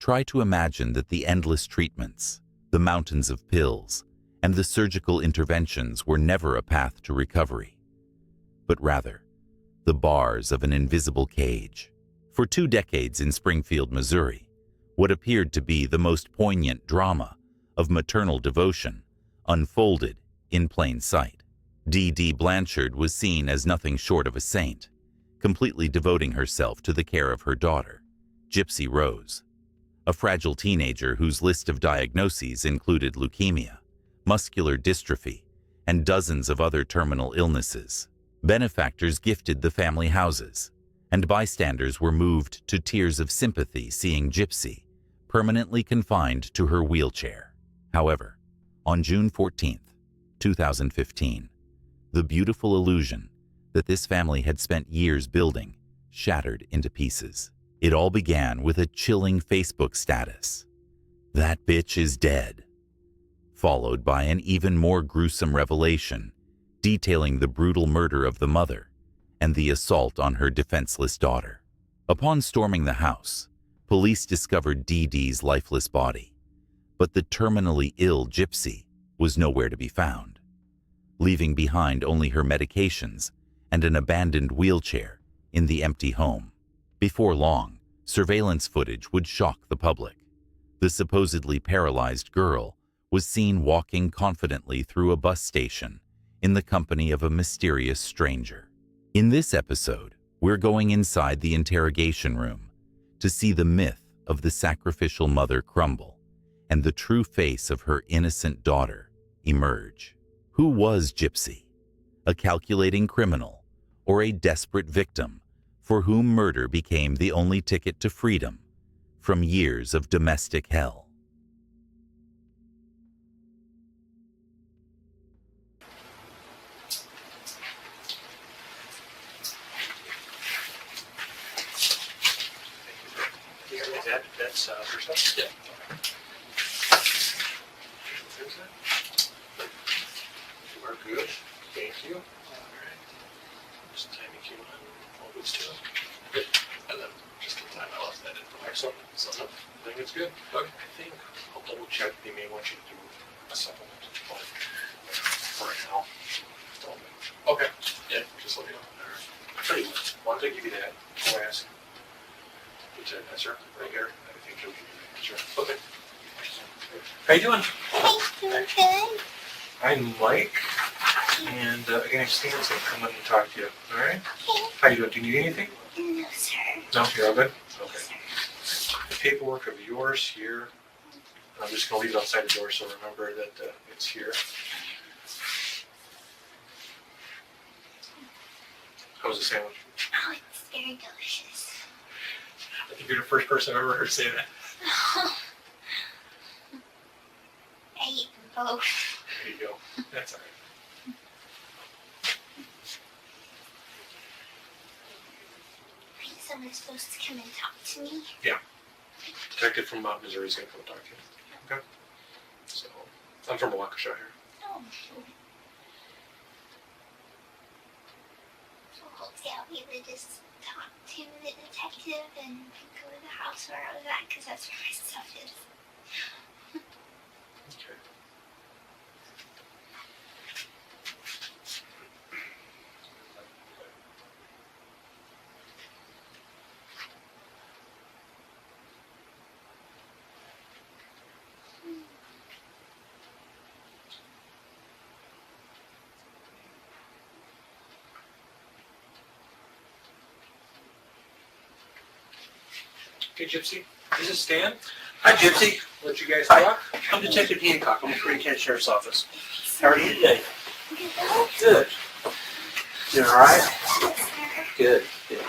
Try to imagine that the endless treatments, the mountains of pills, and the surgical interventions were never a path to recovery, but rather the bars of an invisible cage. For 2 decades in Springfield, Missouri, what appeared to be the most poignant drama of maternal devotion unfolded in plain sight. D.D. Blanchard was seen as nothing short of a saint, completely devoting herself to the care of her daughter, Gypsy Rose, a fragile teenager whose list of diagnoses included leukemia, muscular dystrophy, and dozens of other terminal illnesses. Benefactors gifted the family houses, and bystanders were moved to tears of sympathy seeing Gypsy permanently confined to her wheelchair. However, on June 14, 2015, the beautiful illusion that this family had spent years building shattered into pieces. It all began with a chilling Facebook status: "That bitch is dead," followed by an even more gruesome revelation detailing the brutal murder of the mother and the assault on her defenseless daughter. Upon storming the house, police discovered Dee Dee's lifeless body, but the terminally ill Gypsy was nowhere to be found, leaving behind only her medications and an abandoned wheelchair in the empty home. Before long, surveillance footage would shock the public. The supposedly paralyzed girl was seen walking confidently through a bus station in the company of a mysterious stranger. In this episode, we're going inside the interrogation room to see the myth of the sacrificial mother crumble and the true face of her innocent daughter emerge. Who was Gypsy? A calculating criminal or a desperate victim for whom murder became the only ticket to freedom from years of domestic hell? That's first up. Yeah. You are good. Thank you. All right. Just time you came on all goods to it. Good. And then just the time I left that in. Excellent. So I think it's good. Okay. I think I'll double check. They may want you to do a supplement for right now. Okay. Yeah. Just let me know. All right. I'll tell you what. Once I give you that, I'll ask. Lieutenant Messer, right here. I think he'll give you that. Sure. Okay. How you doing? Good. I'm Mike, and again, Stan's gonna come in and talk to you. All right? Okay. How you doing? Do you need anything? No, sir. No, you're all good. No, Okay. sir. The paperwork of yours here. I'm just gonna leave it outside the door, so remember that it's here. How was the sandwich? Oh, it's very delicious. I think you're the first person I've ever heard say that. I eat them both. There you go. That's all right. I think someone's supposed to come and talk to me. Detective from Missouri is gonna come talk to you. Okay. So I'm from Waukesha here. Oh. So hopefully I'll be able to just talk to the detective and go to the house where I was at, because that's where my stuff is. Okay. Okay, Gypsy, this is Stan. Hi, Gypsy. Let you guys Hi. talk. I'm Detective Hancock. I'm with Green County Sheriff's Office. How are you today? Good. Good. Doing all right? Yes, sir. Good. Good.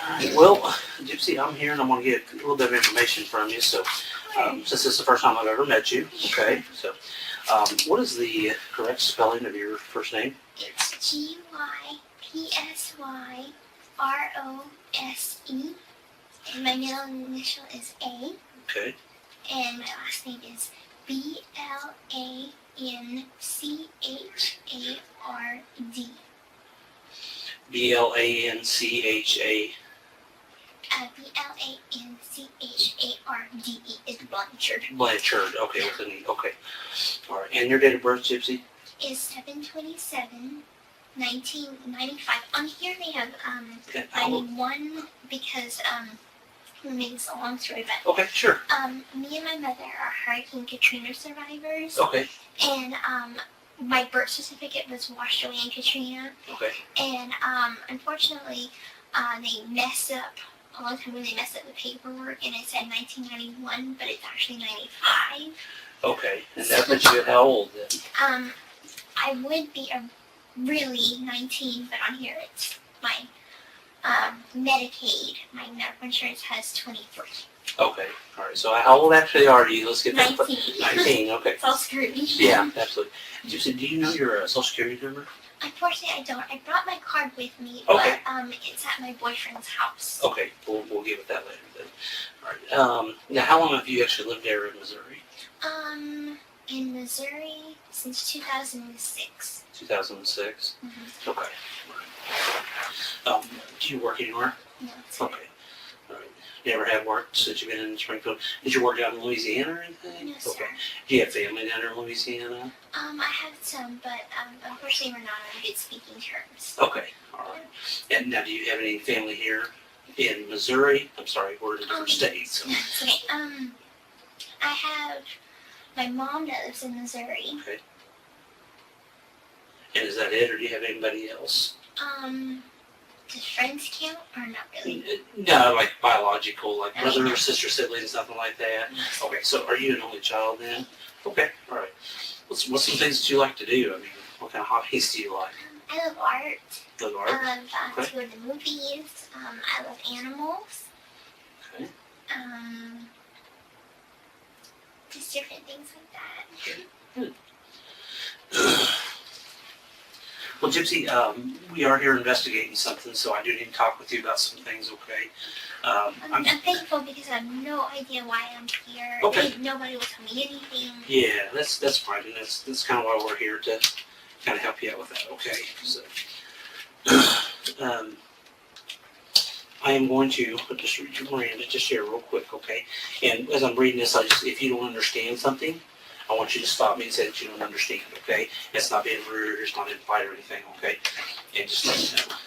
All right. Well, Gypsy, I'm here and I'm going to get a little bit of information from you. So, since this is the first time I've ever met you, okay? So, what is the correct spelling of your first name? It's Gypsyrose. And my middle initial is A. Okay. And my last name is Blanchard. Blanchard. Blanchard. D-E is Blanchard. Blanchard. Okay, with an E. Okay. All right. And your date of birth, Gypsy? Is 7/27/1995. On here they have Okay. 91 because let me make this a long story, but Okay, sure. me and my mother are Hurricane Katrina survivors, Okay. and my birth certificate was washed away in Katrina, Okay. and unfortunately they messed up a long time ago. They messed up the paperwork, and it said 1991, but it's actually 95. Okay. And that puts you at how old then? I would be really 19, but on here it's my Medicaid. My medical insurance has 23. Okay. All right. So how old actually are you? Let's get that. 19. 19. Okay. It's all screwed. Yeah, absolutely. Gypsy, do you know your social security number? Unfortunately, I don't. I brought my card with me, Okay. but it's at my boyfriend's house. Okay. We'll get with that later then. All right. Now, how long have you actually lived there in Missouri? In Missouri since 2006. 2006. Mm-hmm. Okay. Do you work anywhere? No, it's Okay. All right. You ever have work since you've been in Springfield? Did you work out in Louisiana or anything? No, sir. Okay. Do you have family down there in Louisiana? I have some, but unfortunately we're not on good speaking terms. Okay. All right. And now, do you have any family here in Missouri? I'm sorry, we're in a different state. So. It's okay. I have my mom that lives in Missouri. Okay. And is that it, or do you have anybody else? Does friends count or not really? No, like biological, like brother Okay. or sister, siblings, nothing like that. Okay, so are you an only child then? Okay, all right. What's some things that you like to do? I mean, what kind of hobbies do you like? I love art. Love I art? love Okay. to go to the movies. I love animals. Okay. Just different things like that. Well, Gypsy, we are here investigating something, so I do need to talk with you about some things, okay? I'm thankful because I have no idea why I'm here. Okay. Nobody will tell me anything. Yeah, that's fine, and that's kind of why we're here, to kind of help you out with that, okay? So, I am going to just read your Miranda just here real quick, okay? And as I'm reading this, if you don't understand something, I want you to stop me and say that you don't understand, okay? It's not being rude, it's not being fight or anything, okay? And just let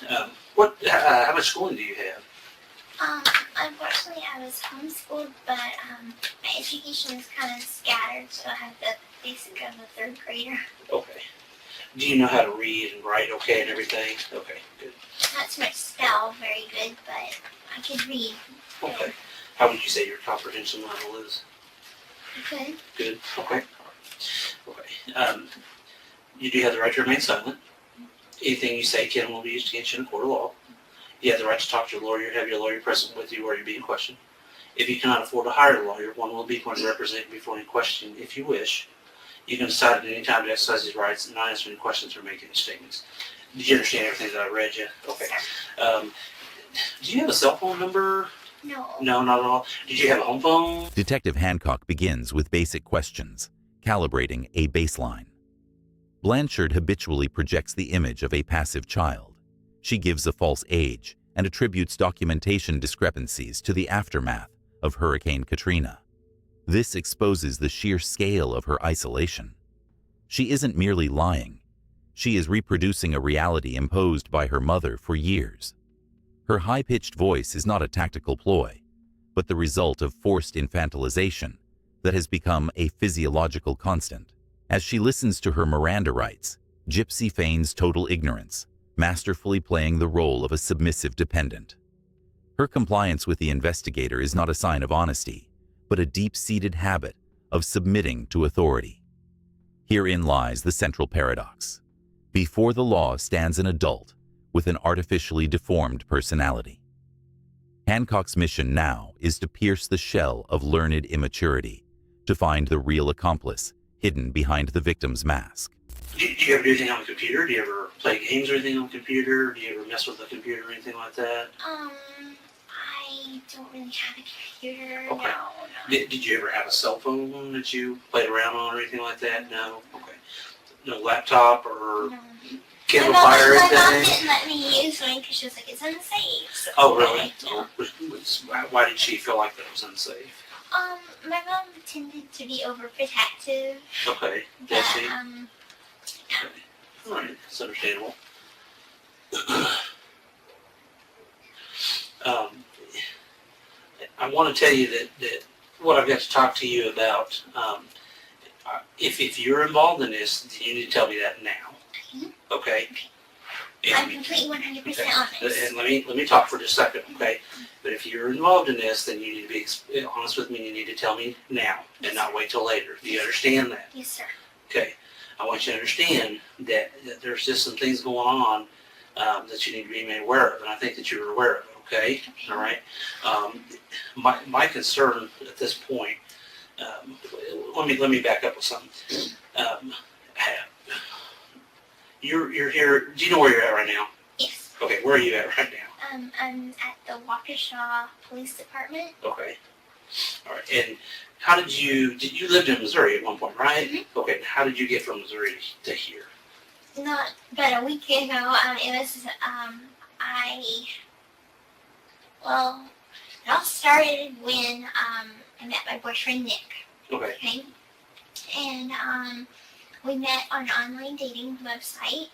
me know. How much schooling do you have? Unfortunately, I was homeschooled, but my education is kind of scattered, so I have the basic of a third grader. Okay. Do you know how to read and write okay and everything? Okay, good. Not so much spell very good, but I could read. Okay. How would you say your comprehension level is? Good. Good. Okay. Okay. You do have the right to remain silent. Anything you say can and will be used against you in a court of law. You have the right to talk to your lawyer, have your lawyer present with you or you're being questioned. If you cannot afford to hire a lawyer, one will be going to represent you before any question if you wish. You can decide at any time to exercise these rights and not answer any questions or make any statements. Did you understand everything that I read you? Okay. Do you have a cell phone number? No. No, not at all. Did you have a home phone? Detective Hancock begins with basic questions, calibrating a baseline. Blanchard habitually projects the image of a passive child. She gives a false age and attributes documentation discrepancies to the aftermath of Hurricane Katrina. This exposes the sheer scale of her isolation. She isn't merely lying. She is reproducing a reality imposed by her mother for years. Her high-pitched voice is not a tactical ploy, but the result of forced infantilization that has become a physiological constant. As she listens to her Miranda rights, Gypsy feigns total ignorance, masterfully playing the role of a submissive dependent. Her compliance with the investigator is not a sign of honesty, but a deep-seated habit of submitting to authority. Herein lies the central paradox. Before the law stands an adult with an artificially deformed personality. Hancock's mission now is to pierce the shell of learned immaturity, to find the real accomplice hidden behind the victim's mask. Do you ever do anything on the computer? Do you ever play games or anything on the computer? Do you ever mess with the computer or anything like that? I don't really have a computer. Okay. No. Did you ever have a cell phone that you played around on or anything like that? No? Okay. No laptop or No. cable My fire or mom anything? didn't let me use one because she was like, it's unsafe. So Oh, really? Yeah. Why did she feel like that was unsafe? My mom tended to be overprotective. Okay. But, Does she? yeah. All right. That's understandable. I want to tell you that what I've got to talk to you about, if you're involved in this, then you need to tell me that now. Okay? I'm And- completely 100% okay. honest. And let me talk for just a second, okay? But if you're involved in this, then you need to be honest with me. And you need to tell me now and not wait till later. Do you understand that? Yes, sir. Okay. I want you to understand that there's just some things going on that you need to be made aware of, and I think that you're aware of it. Okay. All right. My concern at this point. Let me back up with something. You're here. Do you know where you're at right now? Yes. Okay. Where are you at right now? I'm at the Waukesha Police Department. Okay. All right. And how did you lived in Missouri at one point, right? Mhm. Okay. How did you get from Missouri to here? Not but a week ago. It was it all started when I met my boyfriend Nick. Okay. Okay. And we met on an online dating website.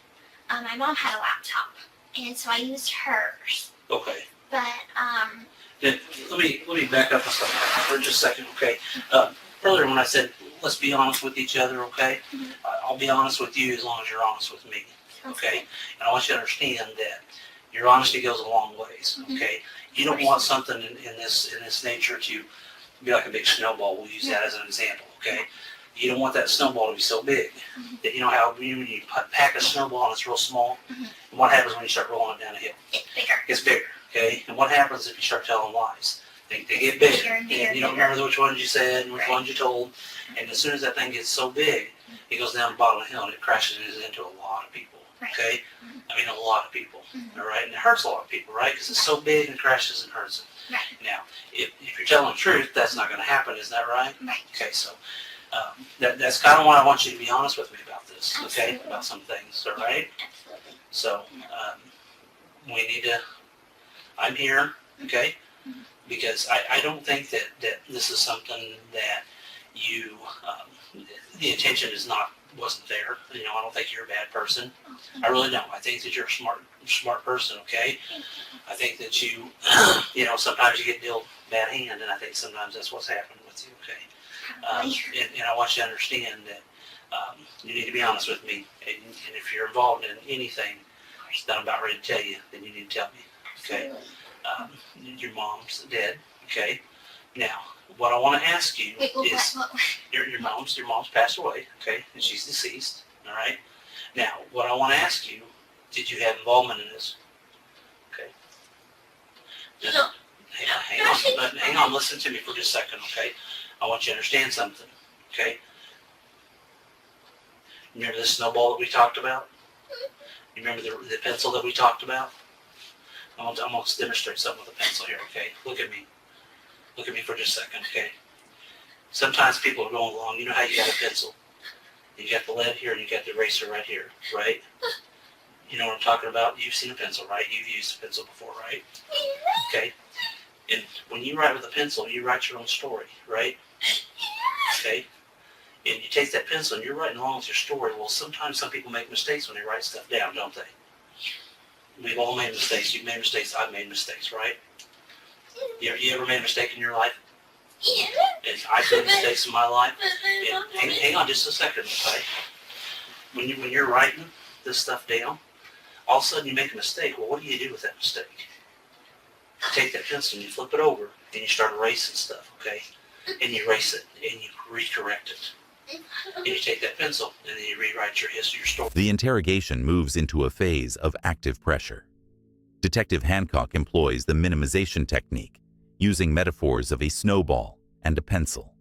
My mom had a laptop, and so I used hers. Okay. But Then let me back up a second for just a second, okay? Earlier when I said let's be honest with each other, okay? Mhm. I'll be honest with you as long as you're honest with me, sounds okay? good. And I want you to understand that your honesty goes a long ways, Mhm. okay? You don't want something in this nature to be like a big snowball. We'll use that as an example, okay? You don't want that snowball to be so big Mhm. that you know how when you pack a snowball and it's real small, Mhm. and what happens when you start rolling it down a hill? It's bigger. Gets bigger, okay? And what happens if you start telling lies? They get bigger, Bigger and bigger and you don't and bigger. remember which ones you said and which Right. ones you told. And as soon as that thing gets so big, it goes down the bottom of the hill and it crashes into a lot of people, Right. okay? Mhm. I mean, a lot of people, Mhm. all right? And it hurts a lot of people, right? Because it's so big and crashes and hurts them. Right. Now, if you're telling the truth, that's not going to happen, is that right? Right. Okay, so that's kind of why I want you to be honest with me about this, okay? Absolutely. About some things, all right? Absolutely. So we need to, I'm here, okay? Mhm. Because I don't think that this is something that you, the intention wasn't there. You know, I don't think you're a bad person. I really don't. I think that you're a smart person, okay? I think that you, sometimes you get dealt bad hand, and I think sometimes that's what's happened with you, okay? And I want you to understand that you need to be honest with me, and if you're involved in anything that I'm about ready to tell you, then you need to tell me, okay? Absolutely. Your mom's dead, okay? Now, what I want to ask you Wait, is, what? your mom's passed away, okay, and she's deceased, all right? Now, what I want to ask you, did you have involvement in this? Okay. No. Hang on, listen to me for just a second, okay? I want you to understand something, okay? Remember the snowball that we talked about? You remember the pencil that we talked about? I'm going to demonstrate something with a pencil here, okay? Look at me. Look at me for just a second, okay? Sometimes people are going along, you know how you got a pencil? You got the lead here and you got the eraser right here, right? You know what I'm talking about? You've seen a pencil, right? You've used a pencil before, right? Okay? And when you write with a pencil, you write your own story, right? Okay? And you take that pencil and you're writing along with your story. Well, sometimes some people make mistakes when they write stuff down, don't they? We've all made mistakes. You've made mistakes. I've made mistakes, right? You ever made a mistake in your life? And I've made mistakes in my life. And hang on just a second, okay? When you're writing this stuff down, all of a sudden you make a mistake. Well, what do you do with that mistake? You take that pencil and you flip it over and you start erasing stuff, okay? And you erase it and you recorrect it. And you take that pencil and then you rewrite your history, your story. The interrogation moves into a phase of active pressure. Detective Hancock employs the minimization technique, using metaphors of a snowball and a pencil.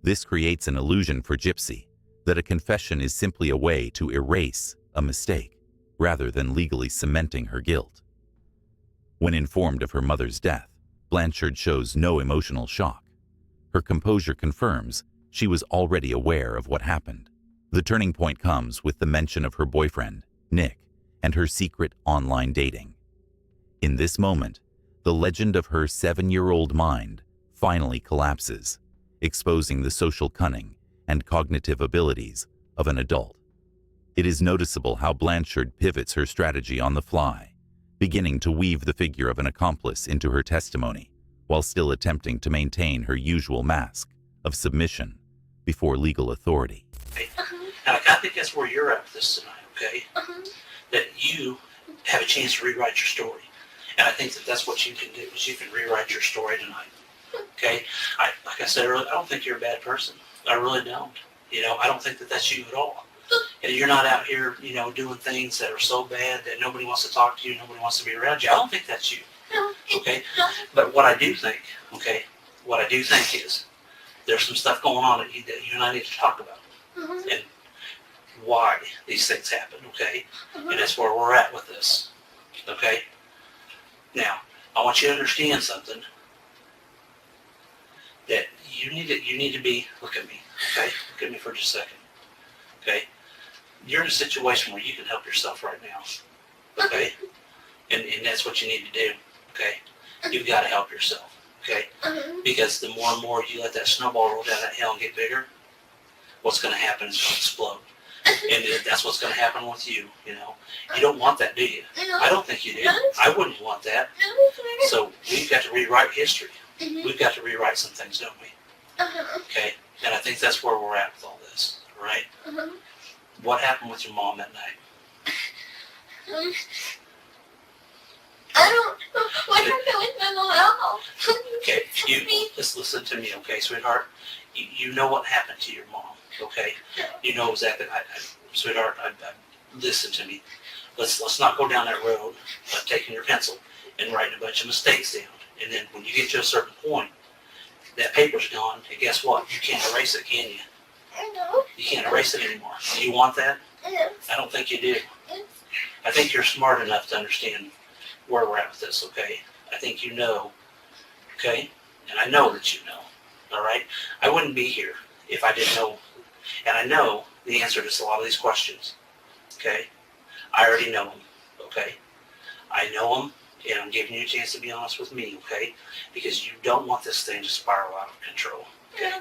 This creates an illusion for Gypsy that a confession is simply a way to erase a mistake, rather than legally cementing her guilt. When informed of her mother's death, Blanchard shows no emotional shock. Her composure confirms she was already aware of what happened. The turning point comes with the mention of her boyfriend, Nick, and her secret online dating. In this moment, the legend of her 7-year-old mind finally collapses, exposing the social cunning and cognitive abilities of an adult. It is noticeable how Blanchard pivots her strategy on the fly, beginning to weave the figure of an accomplice into her testimony, while still attempting to maintain her usual mask of submission before legal authority. Now, I think that's where you're at with this tonight, okay? That you have a chance to rewrite your story. And I think that that's what you can do, is you can rewrite your story tonight, okay? Like I said earlier, I don't think you're a bad person. I really don't. I don't think that that's you at all. And you're not out here, doing things that are so bad that nobody wants to talk to you, nobody wants to be around you. I don't think that's you, okay? But what I do think, is there's some stuff going on that you and I need to talk about. And why these things happen, okay? And that's where we're at with this, okay? Now, I want you to understand something, that you need to be, look at me, okay? Look at me for just a second, okay? You're in a situation where you can help yourself right now, okay? And that's what you need to do, okay? You've got to help yourself, okay? Because the more and more you let that snowball roll down that hill and get bigger, what's going to happen is going to explode. And that's what's going to happen with you, You don't want that, do you? I don't think you do. I wouldn't want that. So we've got to rewrite history. We've got to rewrite some things, don't we? Okay? And I think that's where we're at with all this, all right? What happened with your mom that night? I don't know what happened with my mom. Okay, just listen to me, okay, sweetheart? You know what happened to your mom, okay? You know exactly. Sweetheart, listen to me. Let's not go down that road of taking your pencil and writing a bunch of mistakes down. And then when you get to a certain point, that paper's gone, and guess what? You can't erase it, can you? No. You can't erase it anymore. Do you want that? Yes. I don't think you do. I think you're smart enough to understand where we're at with this, okay? I think you know, okay? And I know that you know, all right? I wouldn't be here if I didn't know. And I know the answer to a lot of these questions, okay? I already know them, okay? I know them, and I'm giving you a chance to be honest with me, okay? Because you don't want this thing to spiral out of control, okay?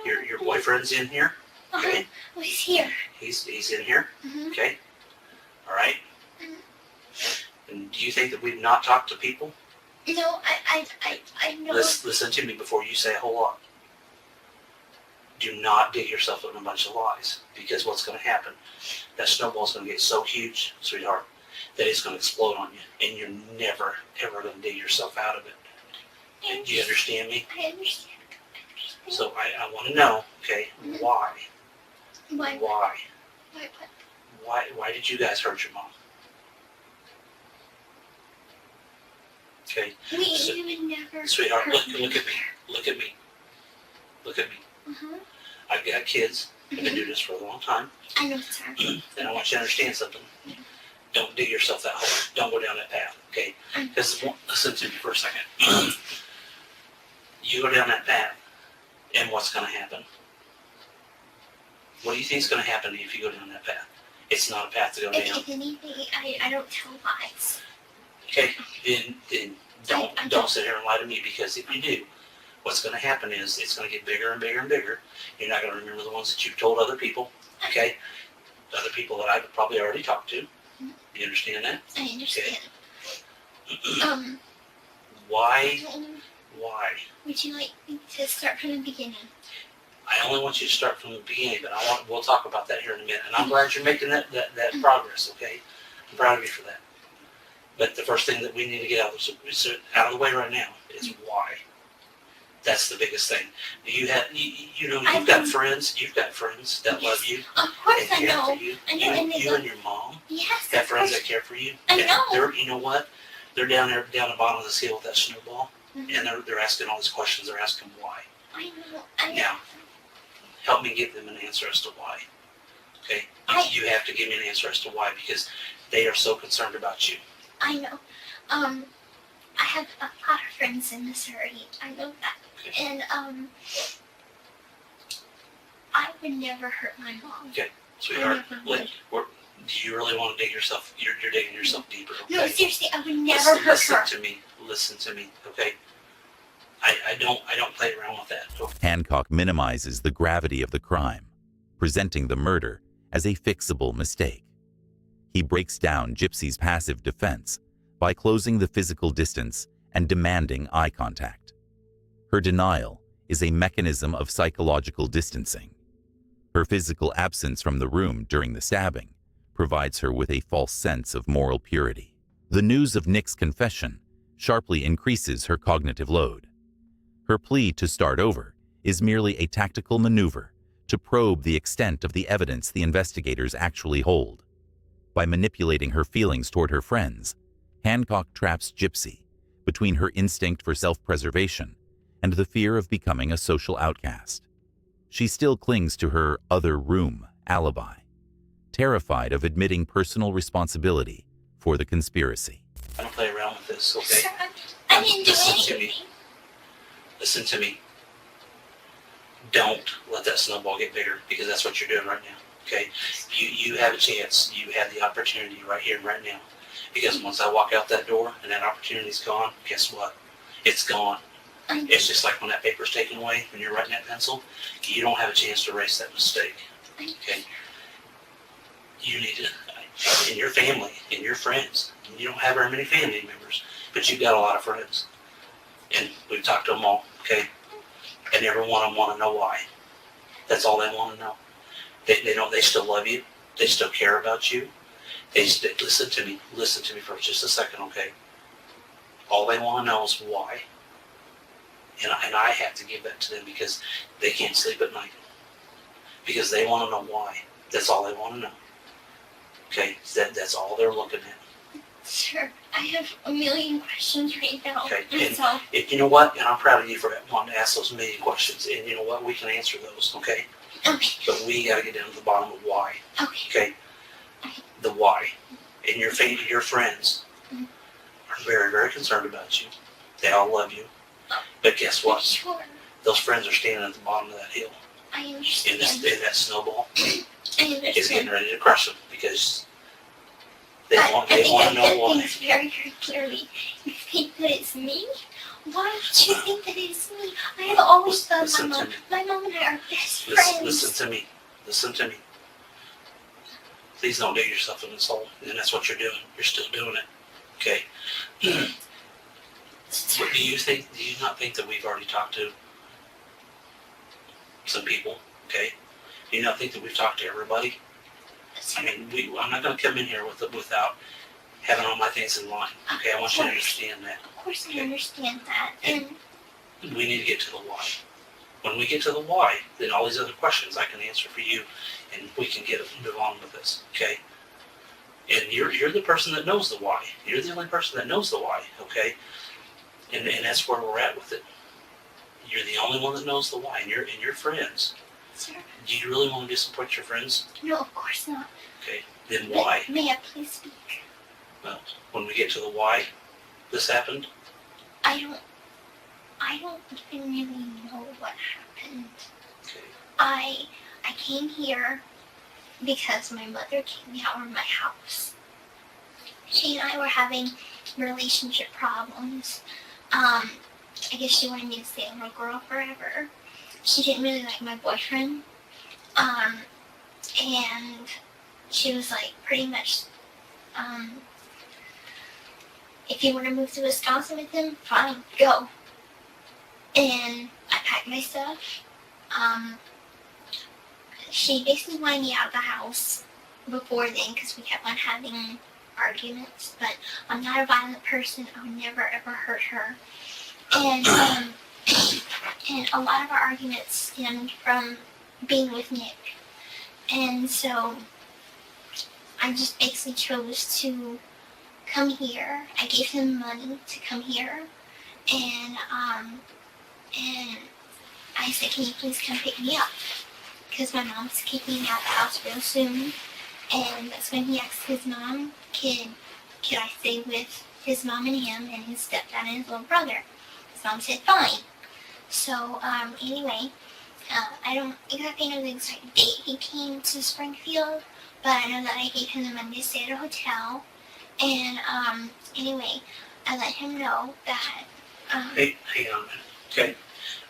Your boyfriend's in here, okay? Oh, he's here. He's in here, okay? All right? And do you think that we've not talked to people? No, I know. Listen to me before you say a whole lot. Do not dig yourself in a bunch of lies, because what's going to happen, that snowball's going to get so huge, sweetheart, that it's going to explode on you, and you're never, ever going to dig yourself out of it. Do you understand me? I understand. So I want to know, okay, why? Why? Why? Why what? Why did you guys hurt your mom? Okay, We would never. sweetheart, hurt look at me. Look at me. Look at me. I've got kids. I've been doing this for a long time. I know, sir. And I want you to understand something. Don't dig yourself that hole. Don't go down that path, okay? Because listen to me for a second. You go down that path, and what's going to happen? What do you think is going to happen to you if you go down that path? It's not a path to go down. If anything, I don't tell lies. Okay, then don't sit here and lie to me, because if you do, what's going to happen is it's going to get bigger and bigger and bigger. You're not going to remember the ones that you've told other people, okay? Other people that I've probably already talked to. You understand that? I understand. Okay. Why? Would you like me to start from the beginning? I only want you to start from the beginning, but we'll talk about that here in a minute. And I'm glad you're making that progress, okay? I'm proud of you for that. But the first thing that we need to get out of the way right now is why. That's the biggest thing. You've got friends that love you Of course and I care know. for you. I know. You and your mom Yes, have of friends course. that care for you. I And know. you know what? They're down the bottom of this hill with that snowball, and they're asking all these questions. They're asking why. I know. Now, help me give them an answer as to why. Okay? You have to give me an answer as to why, because they are so concerned about you. I know. I have a lot of friends in Missouri. I know that. Okay. And I would never hurt my mom. Okay, sweetheart, do you really want to dig yourself? You're digging yourself deeper. Okay? No, seriously, I would never hurt her. Listen to me, okay? I don't play around with that. Hancock minimizes the gravity of the crime, presenting the murder as a fixable mistake. He breaks down Gypsy's passive defense by closing the physical distance and demanding eye contact. Her denial is a mechanism of psychological distancing. Her physical absence from the room during the stabbing provides her with a false sense of moral purity. The news of Nick's confession sharply increases her cognitive load. Her plea to start over is merely a tactical maneuver to probe the extent of the evidence the investigators actually hold. By manipulating her feelings toward her friends, Hancock traps Gypsy between her instinct for self-preservation and the fear of becoming a social outcast. She still clings to her other room alibi, terrified of admitting personal responsibility for the conspiracy. I don't play around with this, okay? Sir, I didn't do Listen to anything. me. Listen to me. Don't let that snowball get bigger, because that's what you're doing right now, okay? You have a chance. You have the opportunity right here and right now. Because once I walk out that door and that opportunity's gone, guess what? It's gone. It's just like when that paper's taken away, when you're writing that pencil, you don't have a chance to erase that mistake, okay? You need to, in your family, in your friends, you don't have very many family members, but you've got a lot of friends. And we've talked to them all, okay? And every one of them want to know why. That's all they want to know. They still love you. They still care about you. Listen to me for just a second, okay? All they want to know is why. And I have to give that to them because they can't sleep at night. Because they want to know why. That's all they want to know. Okay? That's all they're looking at. Sir, I have a million questions right now. Okay, And so, You know what? And I'm proud of you for wanting to ask those million questions. And you know what? We can answer those, okay? okay, But we got to get down to the bottom of why, okay. okay? The why. And your friends are very, very concerned about you. They all love you. But guess what? Sure, Those friends are standing at the bottom of that hill. I And understand. that snowball I is getting understand. ready to crush them because they I want think to I know said why. things very, very clearly. You think that it's me? Why would you think that it's me? I have always loved my Listen to mom. me. My mom and I are best friends. Listen to me. Listen to me. Please don't dig yourself in this hole. And that's what you're doing. You're still doing it. Okay? What do you not think that we've already talked to some people? Okay? Do you not think that we've talked to everybody? I mean, I'm not going to come in here without having all my things in line. Okay? I want you to understand that. Of course I understand that. And We need to get to the why. When we get to the why, then all these other questions I can answer for you, and we can move on with this. Okay? And you're the person that knows the why. You're the only person that knows the why. Okay? And that's where we're at with it. You're the only one that knows the why, and your friends. sir, Do you really want to disappoint your friends? no, of course not. Okay, then why? May I please speak? Well, when we get to the why this happened, I don't even really know what happened. okay, I came here because my mother kicked me out of my house. She and I were having relationship problems. I guess she wanted me to stay a little girl forever. She didn't really like my boyfriend. And she was like pretty much, if you want to move to Wisconsin with him, fine, go. And I packed my stuff. She basically wanted me out of the house before then because we kept on having arguments, but I'm not a violent person. I would never ever hurt her. And and a lot of our arguments stemmed from being with Nick. And so I just basically chose to come here. I gave him money to come here, and I said, can you please come pick me up? Because my mom's kicking me out of the house real soon. And that's when he asked his mom, could I stay with his mom and him and his stepdad and his little brother? His mom said, fine. So, anyway, I don't exactly know the exact date he came to Springfield, but I know that I gave him the money to stay at a hotel. And, anyway, I let him know that, hey, hang on a minute. Okay,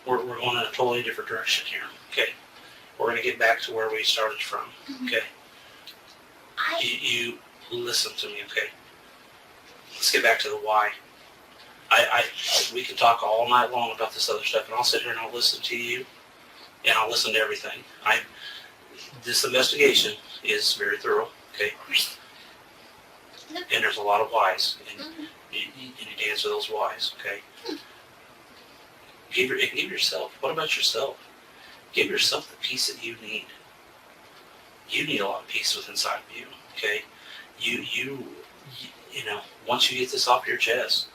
we're going in a totally different direction here. Okay, we're going to get back to where we started from. Okay, you listen to me. Okay, let's get back to the why. We can talk all night long about this other stuff, and I'll sit here and I'll listen to you, and I'll listen to everything. This investigation is very thorough. Okay, and there's a lot of whys, and you need to answer those whys. Okay. Give yourself. What about yourself? Give yourself the peace that you need. You need a lot of peace within inside of you. Okay. You know, once you get this off your chest,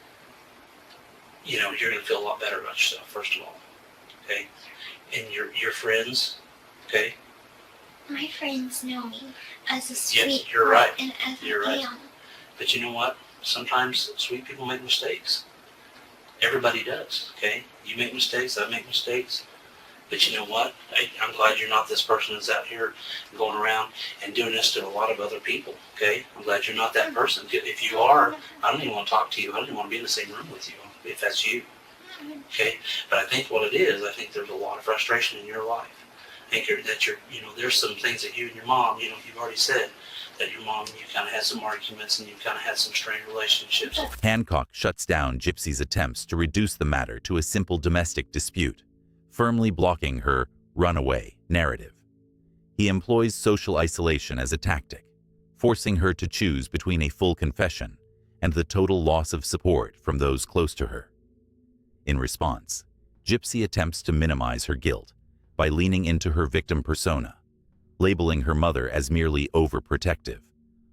you know, you're gonna feel a lot better about yourself. First of all, okay. And your friends, okay. My friends know me as a sweet Yes, you're right. And as You're I right. am. But you know what? Sometimes sweet people make mistakes. Everybody does, okay? You make mistakes, I make mistakes. But you know what? I'm glad you're not this person that's out here going around and doing this to a lot of other people, okay? I'm glad you're not that person. If you are, I don't even want to talk to you. I don't even want to be in the same room with you if that's you, okay? But I think what it is, I think there's a lot of frustration in your life. I think you know, there's some things that you and your mom, you know, you've already said that your mom, you kind of had some arguments and you kind of had some strained relationships. Hancock shuts down Gypsy's attempts to reduce the matter to a simple domestic dispute, firmly blocking her runaway narrative. He employs social isolation as a tactic, forcing her to choose between a full confession and the total loss of support from those close to her. In response, Gypsy attempts to minimize her guilt by leaning into her victim persona, labeling her mother as merely overprotective,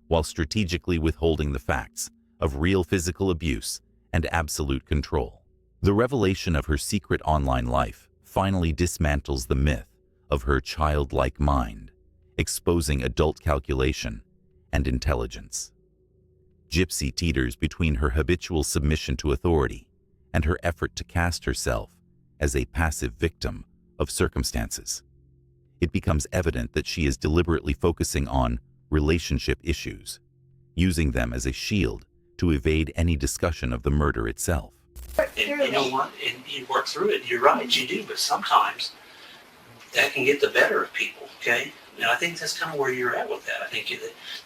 while strategically withholding the facts of real physical abuse and absolute control. The revelation of her secret online life finally dismantles the myth of her childlike mind, exposing adult calculation and intelligence. Gypsy teeters between her habitual submission to authority and her effort to cast herself as a passive victim of circumstances. It becomes evident that she is deliberately focusing on relationship issues, using them as a shield to evade any discussion of the murder itself. And you know what? And you work through it. You're right, you do. But sometimes that can get the better of people, okay? And I think that's kind of where you're at with that. I think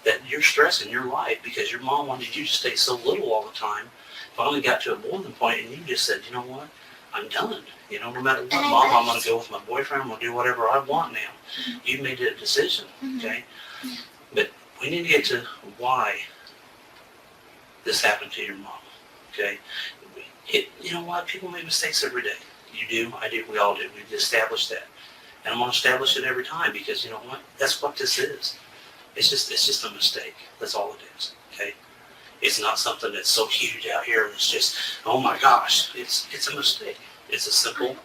that you're stressing your life because your mom wanted you to stay so little all the time. Finally got to a boiling point and you just said, you know what? I'm done. You know, no matter what, Mom, I'm going to go with my boyfriend. I'm going to do whatever I want now. You made a decision, okay? But we need to get to why this happened to your mom, okay? You know what? People make mistakes every day. You do, I do, we all do. We've established that. And I'm going to establish it every time because you know what? That's what this is. It's just a mistake. That's all it is, okay? It's not something that's so huge out here. It's just, oh my gosh, it's a mistake. It's a simple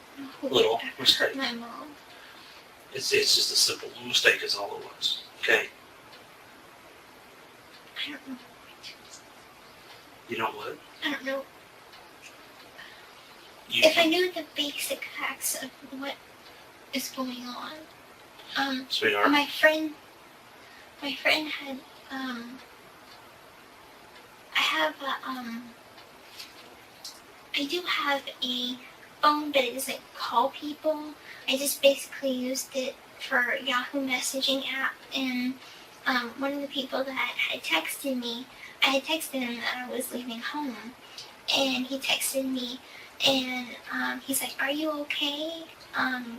little mistake. My mom. It's just a simple mistake is all it was. Okay. I don't know. You know what? I don't know. You, If I knew the basic facts of what is going on, sweetheart. my friend had I do have a phone, but it doesn't call people. I just basically used it for Yahoo messaging app, and one of the people that had texted me, I had texted him that I was leaving home, and he texted me, and he's like, "Are you okay?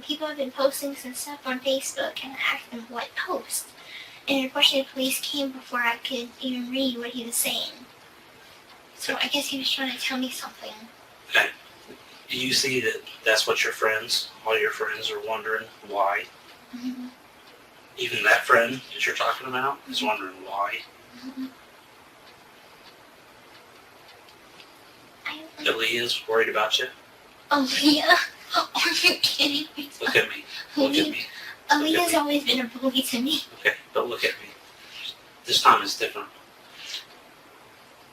People have been posting some stuff on Facebook," and I asked him what post. And unfortunately, police came before I could even read what he was saying. So I guess he was trying to tell me something. Okay. Do you see that that's what all your friends are wondering why? Mm-hmm. Even that friend that you're talking about is wondering why. Mm-hmm. That Leah's worried about you? Aaliyah? Are you kidding me? Look at me. Look at me. Aaliyah's always been a bully to me. Okay, but look at me. This time is different.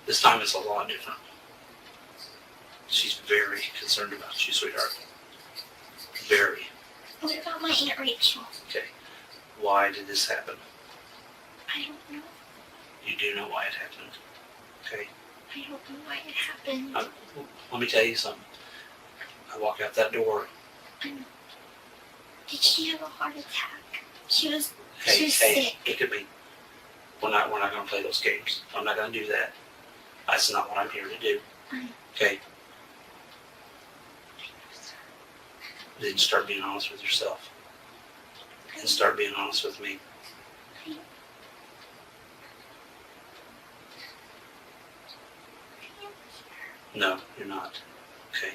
This time it's a lot different. She's very concerned about you, sweetheart. Very. What about my Aunt Rachel? Okay. Why did this happen? I don't know. You do know why it happened. Okay. I don't know why it happened. Let me tell you something. I walk out that door. Did she have a heart attack? She was Hey, sick. it could be. We're not going to play those games. I'm not going to do that. That's not what I'm here to do. Okay? Then start being honest with yourself. And start being honest with me. No, you're not. Okay?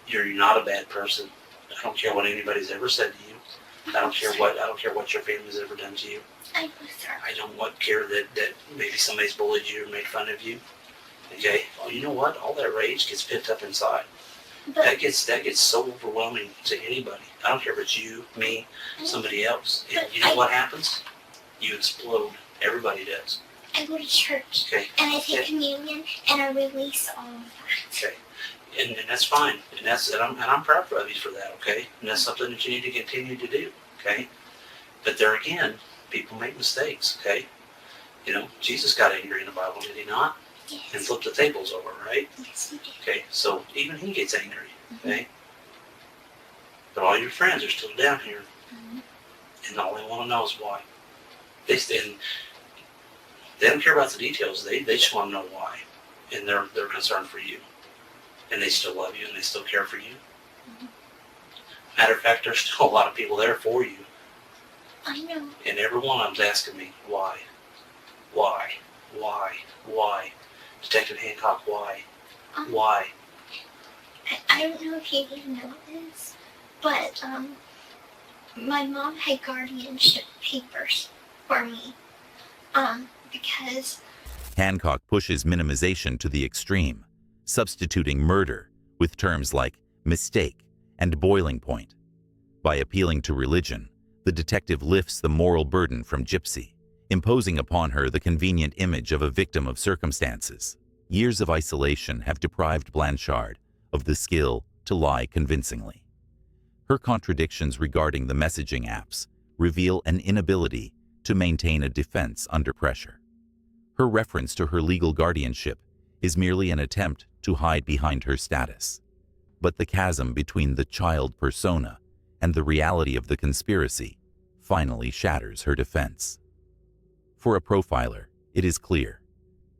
You're not a bad person. I don't care what anybody's ever said to you. I don't care what your family's ever done to you. I was sorry. I don't care that maybe somebody's bullied you or made fun of you. Okay? Well, you know what? All that rage gets picked up inside. But That gets so overwhelming to anybody. I don't care if it's you, me, somebody else. And you know what happens? You explode. Everybody does. I go to church Okay? and I take communion and I release all of that. Okay. And that's fine. And I'm proud of you for that, okay? And that's something that you need to continue to do, okay? But there again, people make mistakes, okay? You know, Jesus got angry in the Bible, did he not? And Yes. flipped the tables over, right? Yes, you did. Okay, so even he gets angry, okay? But all your friends are still down here, and all they want to know is why. They don't care about the details. They just want to know why, and they're concerned for you, and they still love you and they still care for you. Matter of fact, there's still a lot of people there for you, I know. and every one of them's asking me why. Detective Hancock, why? Why? I don't know if you even know this, but my mom had guardianship papers for me, because Hancock pushes minimization to the extreme, substituting murder with terms like mistake and boiling point. By appealing to religion, the detective lifts the moral burden from Gypsy, imposing upon her the convenient image of a victim of circumstances. Years of isolation have deprived Blanchard of the skill to lie convincingly. Her contradictions regarding the messaging apps reveal an inability to maintain a defense under pressure. Her reference to her legal guardianship is merely an attempt to hide behind her status. But the chasm between the child persona and the reality of the conspiracy finally shatters her defense. For a profiler, it is clear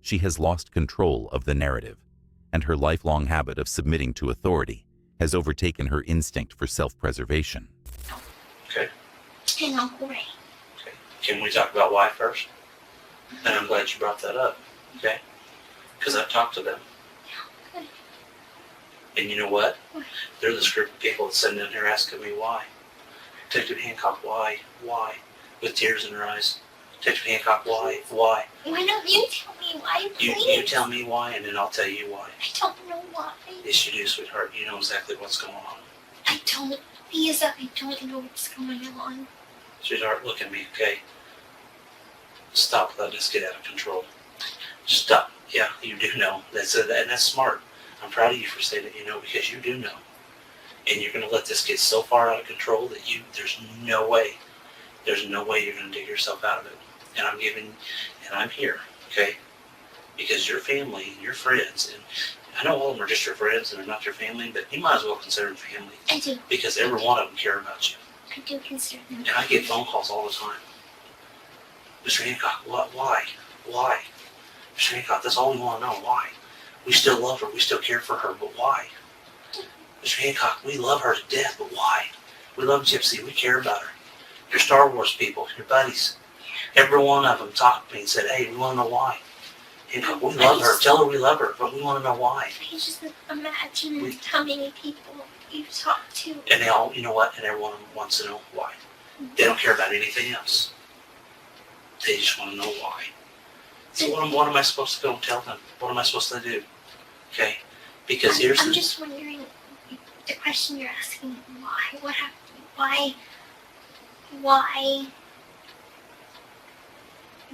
she has lost control of the narrative, and her lifelong habit of submitting to authority has overtaken her instinct for self-preservation. Okay. and Uncle Ray. Okay. Can we talk about why first? And I'm glad you brought that up. Okay. Because I've talked to them. Good. And you know what? What? They're this group of people that's sitting in here asking me why. Detective Hancock, why? Why? With tears in their eyes. Detective Hancock, why? Why? Why don't you tell me why, You please? tell me why, and then I'll tell you why. I don't know why. Yes, you do, sweetheart. You know exactly what's going on. I don't. Because I don't know what's going on. Sweetheart, look at me, okay? Stop letting this get out of control. Stop. Yeah, you do know. And that's smart. I'm proud of you for saying that you know, because you do know. And you're going to let this get so far out of control that there's no way you're going to dig yourself out of it. And I'm here, okay? Because your family and your friends, and I know all of them are just your friends and they're not your family, but you might as well consider them family. I do. Because every one of them care about you. I do consider them. And I get phone calls all the time. Mr. Hancock, why? Why? Mr. Hancock, that's all we want to know. Why? We still love her. We still care for her, but why? Mr. Hancock, we love her to death, but why? We love Gypsy. We care about her. Your Star Wars people, your buddies. Every one of them talked to me and said, hey, we want to know why. Hancock, we love her. Tell her we love her, but we want to know why. I just imagine how many people you've talked to. And they all, you know what? And every one of them wants to know why. They don't care about anything else. They just want to know why. So what am I supposed to go and tell them? What am I supposed to do? Okay? Because I'm just wondering, the question you're asking, why? What happened?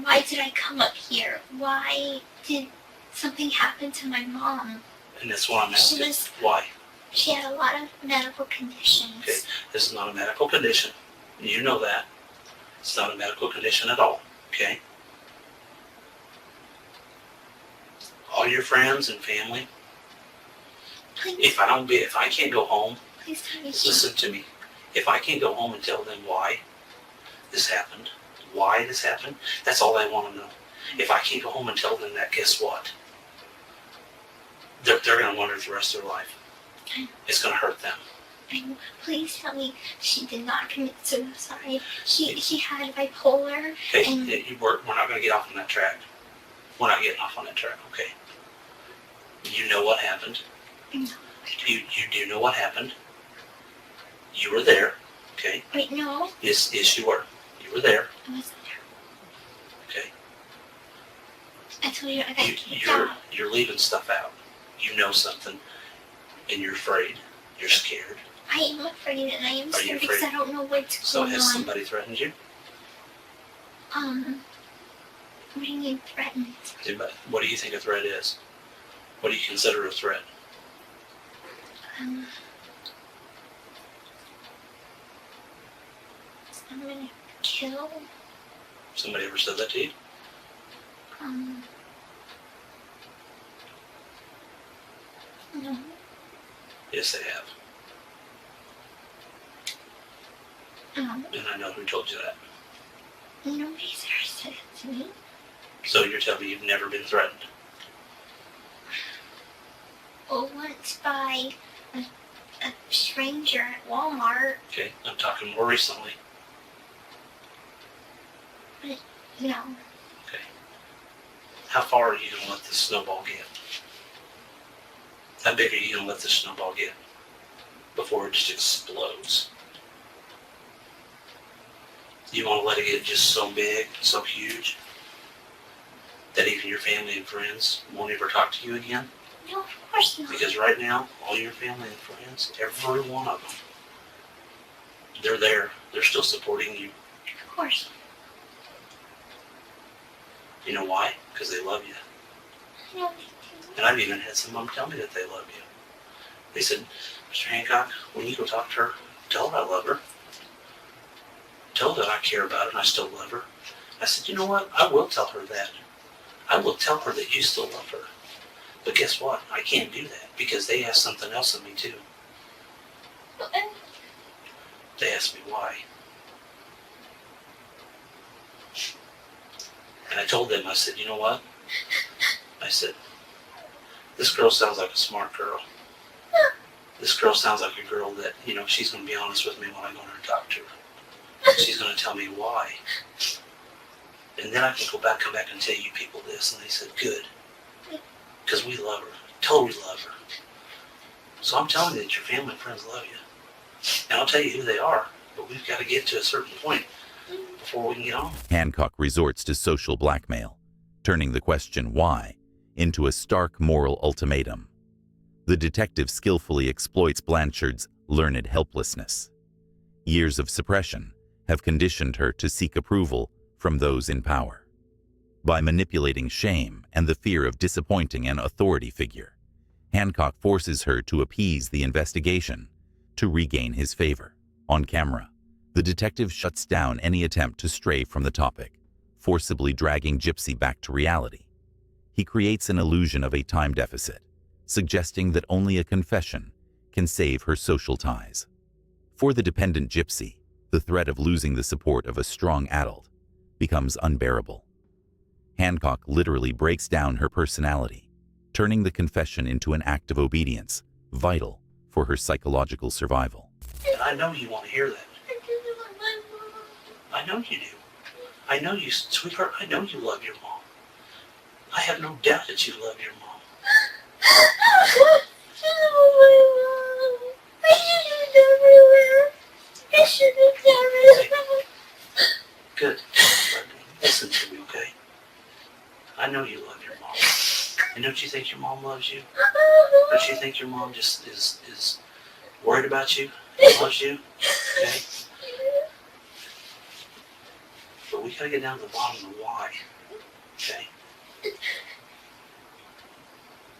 Why did I come up here? Why did something happen to my mom? And that's what I'm asking. Why? She had a lot of medical conditions. Okay, this is not a medical condition. You know that. It's not a medical condition at all. Okay? All your friends and family, Please, If I can't go home, please tell me. listen to me. If I can't go home and tell them why this happened, that's all I want to know. If I can't go home and tell them that, guess what? They're going to wonder the rest of their life. It's going to hurt them. Please tell me she did not commit suicide. She had bipolar. Okay, And we're not going to get off on that track. We're not getting off on that track, okay? You know what happened. No. You do know what happened. You were there, okay? Wait, no. Yes, you were. You were there, I wasn't there. okay? I told you I got kicked out. You're leaving stuff out. You know something, and you're afraid. You're scared. I am afraid, and I am Are you scared because I afraid? don't know what's So going has on. somebody threatened you? What do you mean threatened? What do you think a threat is? What do you consider a threat? I'm gonna kill. Somebody ever said that to you? No. Yes, they have. And I know who told you that. Nobody's ever said it to me. So you're telling me you've never been threatened? Well, once by a stranger at Walmart. Okay, I'm talking more recently. No. Okay. How far are you going to let this snowball get? How big are you going to let this snowball get before it just explodes? You want to let it get just so big, so huge, that even your family and friends won't ever talk to you again? No, of course not. Because right now, all your family and friends, every one of them, they're there. They're still supporting you. Of course. You know why? Because they love you. No, And I've even had some of them tell me that they love you. They said, Mr. Hancock, when you go talk to her, tell her I love her. Tell her that I care about her and I still love her. I said, you know what? I will tell her that. I will tell her that you still love her. But guess what? I can't do that because they asked something else of me too. They asked me why. And I told them, I said, you know what? I said, this girl sounds like a smart girl. This girl sounds like a girl that, she's going to be honest with me when I go in and talk to her. She's going to tell me why. And then I can come back and tell you people this. And they said, good. Because we love her. Totally love her. So I'm telling you that your family and friends love you. And I'll tell you who they are, but we've got to get to a certain point before we can get on. Hancock resorts to social blackmail, turning the question why into a stark moral ultimatum. The detective skillfully exploits Blanchard's learned helplessness. Years of suppression have conditioned her to seek approval from those in power. By manipulating shame and the fear of disappointing an authority figure, Hancock forces her to appease the investigation to regain his favor. On camera, the detective shuts down any attempt to stray from the topic, forcibly dragging Gypsy back to reality. He creates an illusion of a time deficit, suggesting that only a confession can save her social ties. For the dependent Gypsy, the threat of losing the support of a strong adult becomes unbearable. Hancock literally breaks down her personality, turning the confession into an act of obedience, vital for her psychological survival. And I know you want to hear that. I know you do. I know you, sweetheart, I know you love your mom. I have no doubt that you love your mom. Good. Listen to me, okay? I know you love your mom. And don't you think your mom loves you? Don't you think your mom just is worried about you? Loves you? Okay? But we gotta get down to the bottom of the why. Okay?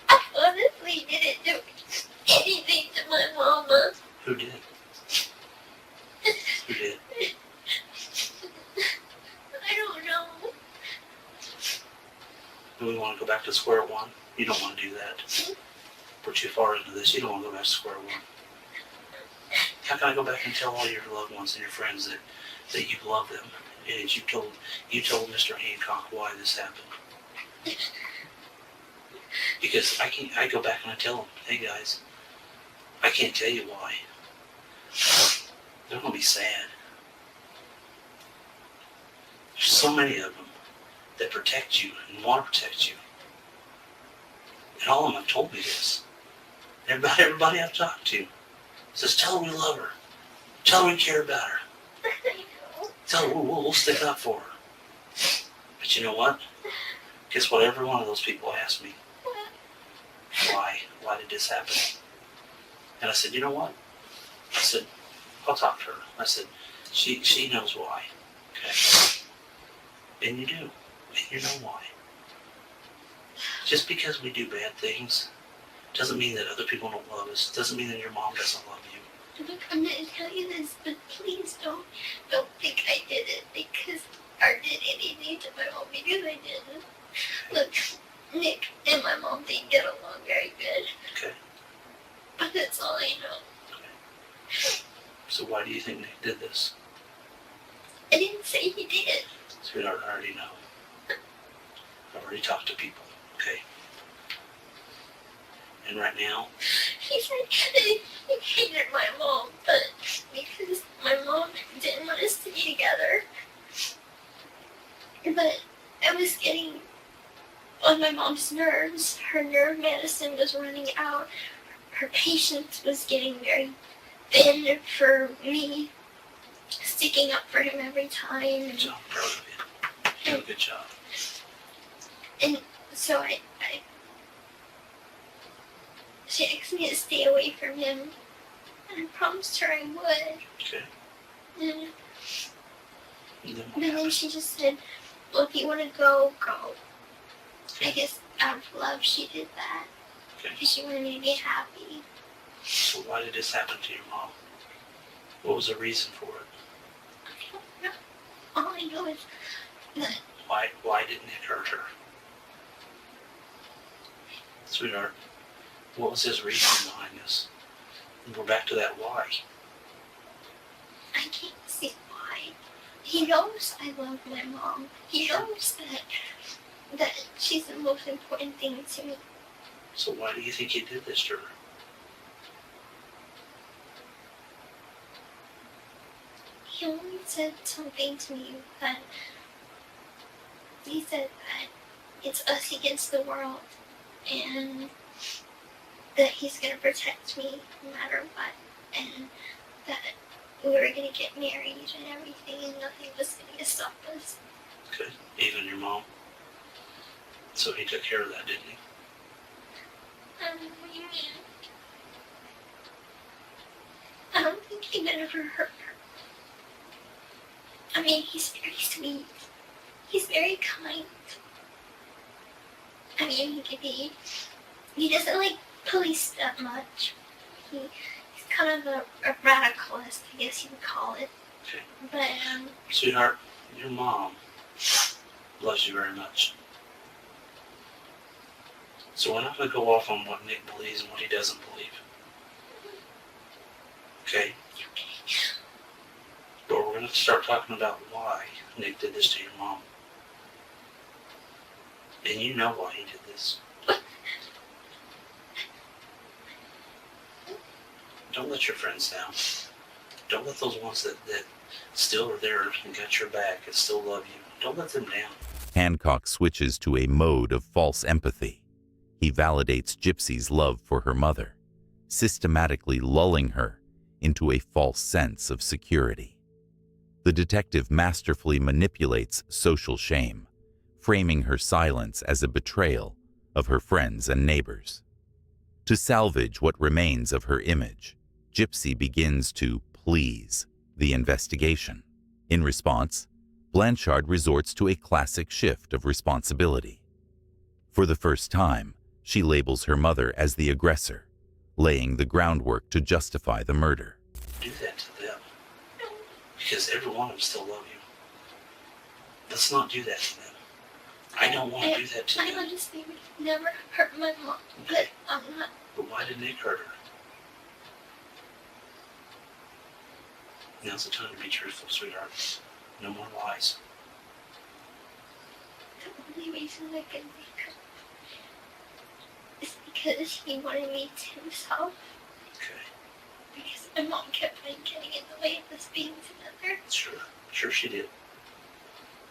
I honestly didn't do anything to my mama. Who did? Who did? I don't know. Do we want to go back to square one? You don't want to do that. we're too far into this. You don't want to go back to square one. How can I go back and tell all your loved ones and your friends that you love them and you told Mr. Hancock why this happened? Because I go back and I tell them, hey guys, I can't tell you why. They're gonna be sad. There's so many of them that protect you and want to protect you. And all of them have told me this. Everybody I've talked to says, tell her we love her. Tell her we care about her. Tell her we'll stick up for her. But you know what? Guess what? Every one of those people asked me, why did this happen? And I said, you know what? I said, I'll talk to her. I said, she knows why. Okay? And you do. And you know why. Just because we do bad things doesn't mean that other people don't love us. Doesn't mean that your mom doesn't love you. Look, I'm going to tell you this, but please don't think I did it because I did anything to my mom because I didn't. Look, Nick and my mom didn't get along very good. Okay. But that's all I know. Okay. So why do you think Nick did this? I didn't say he did. Sweetheart, I already know. I've already talked to people, okay? And right now, He said he hated my mom, but because my mom didn't want us to be together. But I was getting on my mom's nerves. Her nerve medicine was running out. Her patience was getting very thin for me, sticking up for him every time. so I'm proud of you. You do a good job. And so she asked me to stay away from him, and I promised her I would. Okay. And And then but what then happened? she just said, well, if you want to go, go. I guess out of love she did that, Okay. because she wanted me to be happy. So why did this happen to your mom? What was the reason for it? I don't know. All I know is that Why didn't it hurt her? Sweetheart, what was his reason behind this? And we're back to that why. I can't see why. He knows I love my mom. He knows that she's the most important thing to me. So why do you think he did this to her? He only said something to me that he said that it's us against the world and that he's going to protect me no matter what, and that we were going to get married and everything and nothing was going to stop us. Okay. Even your mom? So he took care of that, didn't he? I don't know what you mean. I don't think he would ever hurt her. I mean, he's very sweet. He's very kind. I mean, he doesn't like police that much. He's kind of a radicalist, I guess you would call it. Okay. But, Sweetheart, your mom loves you very much. So we're not going to go off on what Nick believes and what he doesn't believe. Okay? But we're going to start talking about why Nick did this to your mom. And you know why he did this. Don't let your friends down. Don't let those ones that still are there and got your back and still love you, don't let them down. Hancock switches to a mode of false empathy. He validates Gypsy's love for her mother, systematically lulling her into a false sense of security. The detective masterfully manipulates social shame, framing her silence as a betrayal of her friends and neighbors. To salvage what remains of her image, Gypsy begins to please the investigation. In response, Blanchard resorts to a classic shift of responsibility. For the first time, she labels her mother as the aggressor, laying the groundwork to justify the murder. Do that to them. Because every one of them still love you. Let's not do that to them. I don't want to do that to I them. honestly would never hurt my mom, but I'm not But why did Nick hurt her? Now's the time to be truthful, sweetheart. No more lies. The only reason I can think of is because he wanted me to himself. Okay. Because my mom kept on getting in the way of us being together. Sure she did.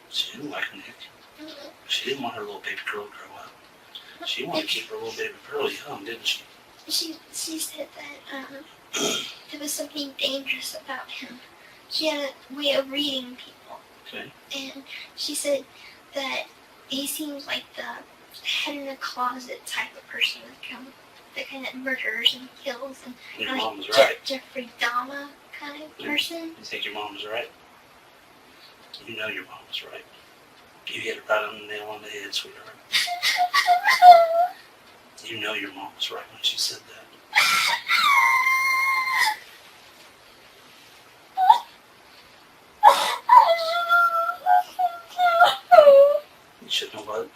She didn't like Nick. Mm-hmm. She didn't want her little baby girl to grow up. She wanted to keep her little baby girl young, didn't she? She said that there was something dangerous about him. She had a way of reading people. Okay. And she said that he seems like the head in a closet type of person, like the kind that murders and kills, and Your like mom was right. Jeffrey Dahmer kind of person. You think your mom was right? You know your mom was right. You hit it right on the nail on the head, sweetheart. You know your mom was right when she said that. You should know what?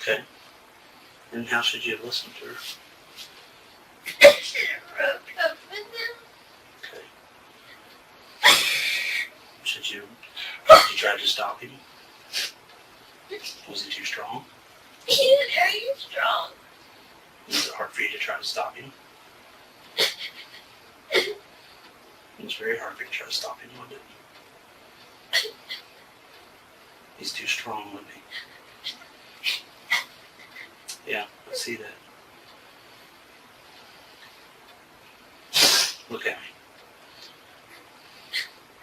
Okay. And how should you have listened to her? I should have broke up with him. Okay. Did you try to stop him? Was he too strong? He's very strong. Was it hard for you to try to stop him? It was very hard for you to try to stop him, wasn't it? He's too strong, wasn't he? Yeah, I see that. Look at me.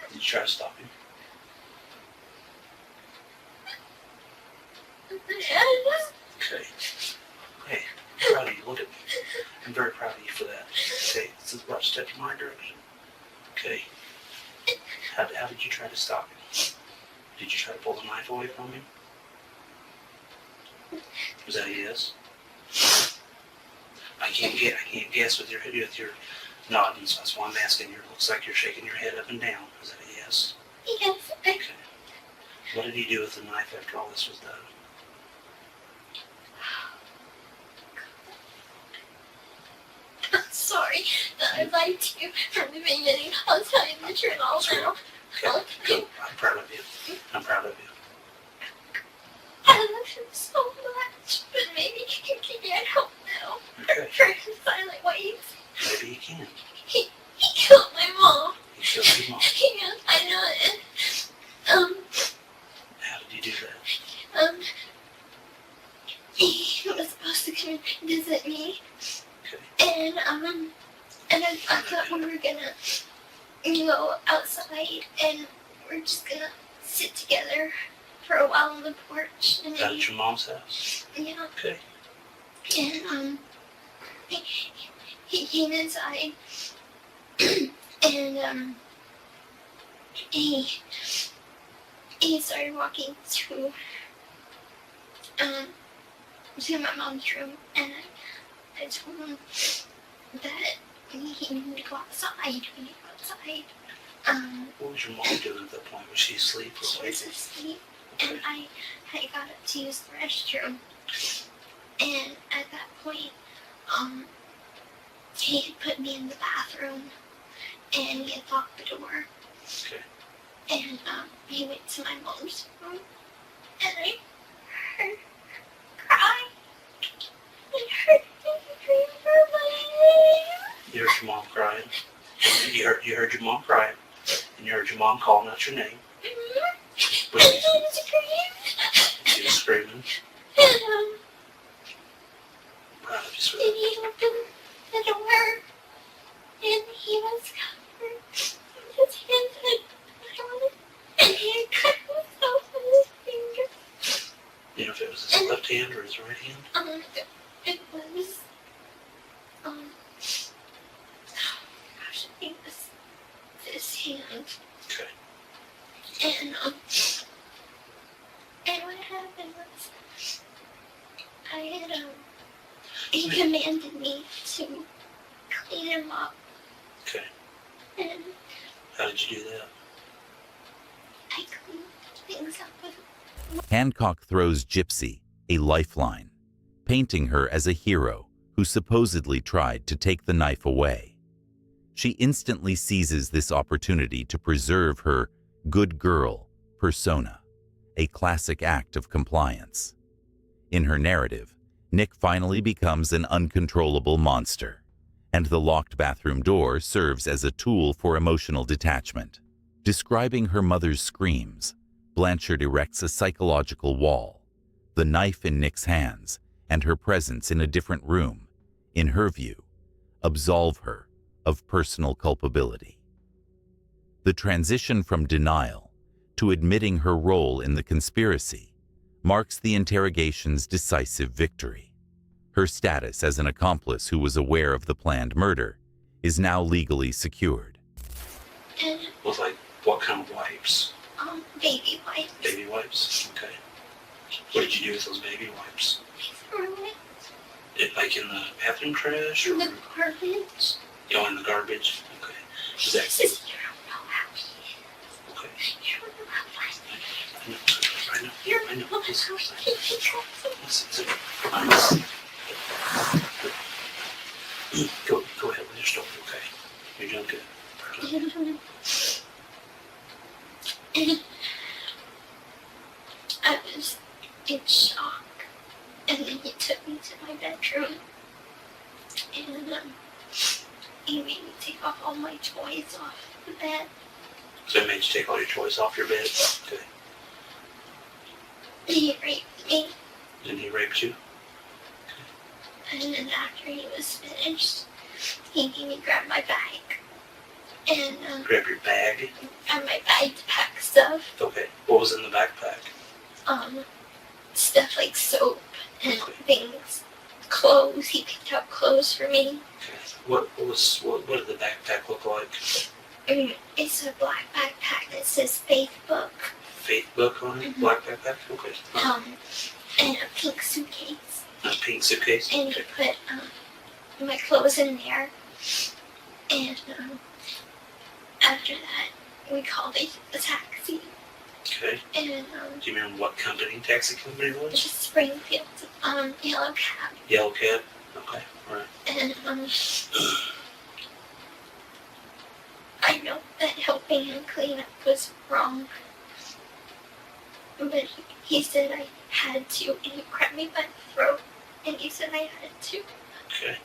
Did you try to stop him? Okay. Hey, I'm proud of you. Look at me. I'm very proud of you for that. Okay, this is about to step in my direction. Okay. How did you try to stop him? Did you try to pull the knife away from him? Was that a yes? I can't guess with your nodding, so that's why I'm asking you. It looks like you're shaking your head up and down. Is that a yes? Yes. Okay. What did he do with the knife after all this was done? I'm sorry that I lied to you from the beginning. I'll tell you the truth all now. Okay, good. I'm proud of you. I'm proud of you. I love him so much, but maybe he can't help now. Okay. For his silent ways. Maybe he can. He killed my mom. He killed your mom. Yes, I know it. How did you do that? He was supposed to come and visit me. Okay. And I thought we were gonna go outside and we're just gonna sit together for a while on the porch. And Out at your mom's house? yeah. Okay. And he came inside and he started walking to my mom's room, and I told him that he needed to go outside. We need to go outside. What was your mom doing at that point? Was she asleep? She was asleep, and I got up to use the restroom. And at that point, he had put me in the bathroom, and he had locked the door. Okay. And he went to my mom's room, and I heard her cry. I heard him scream for my name. You heard your mom crying. You heard your mom crying, and you heard your mom calling out your name. Mm-hmm. And I screamed. She was screaming. And Proud of you, then sweetheart. he opened the door, and he was covered. His hands had blood on it, and he had cut himself with his finger. You know if it was his left hand or his right hand? It was, gosh, I think this hand. Okay. And what happened was, I had, he commanded me to clean him up, Okay. and How did you do that? I cleaned things up with Hancock throws Gypsy a lifeline. painting her as a hero who supposedly tried to take the knife away. She instantly seizes this opportunity to preserve her good girl persona, a classic act of compliance. In her narrative, Nick finally becomes an uncontrollable monster, and the locked bathroom door serves as a tool for emotional detachment. Describing her mother's screams, Blanchard erects a psychological wall. The knife in Nick's hands and her presence in a different room, in her view, absolve her of personal culpability. The transition from denial to admitting her role in the conspiracy marks the interrogation's decisive victory. Her status as an accomplice who was aware of the planned murder is now legally secured. And, With like, what kind of wipes? baby wipes. Baby wipes? Okay. What did you do with those baby wipes? Threw it Like in the bathroom trash? Or, in the garbage. in the garbage? Okay. Is He that, says, you don't know how he is. okay. You don't know how fast he is. I know. You I don't know. know Just, how he is. Go ahead with your story, okay? You're doing good. And I was in shock. And then he took me to my bedroom. And he made me take off all my toys off the bed. So it made you take all your toys off your bed? Okay. And he raped me. And he raped you? And then after he was finished, he made me grab my bag. And Grab your bag? grab my bag to pack stuff. Okay. What was in the backpack? Stuff like soap and Okay. things. Clothes. He picked out clothes for me. Okay. What did the backpack look like? It's a black backpack that says Faith Book. Faith book on it? Mhm. Black backpack? Okay. And a pink suitcase. A pink suitcase? And he Okay. put my clothes in there. And after that, we called a taxi. Okay. And Do you remember what taxi company it was? just Springfield, yellow cab. Yellow cab? Okay. Alright. And I know that helping him clean up was wrong. But he said I had to, and he grabbed me by the throat, and he said I had to. Okay.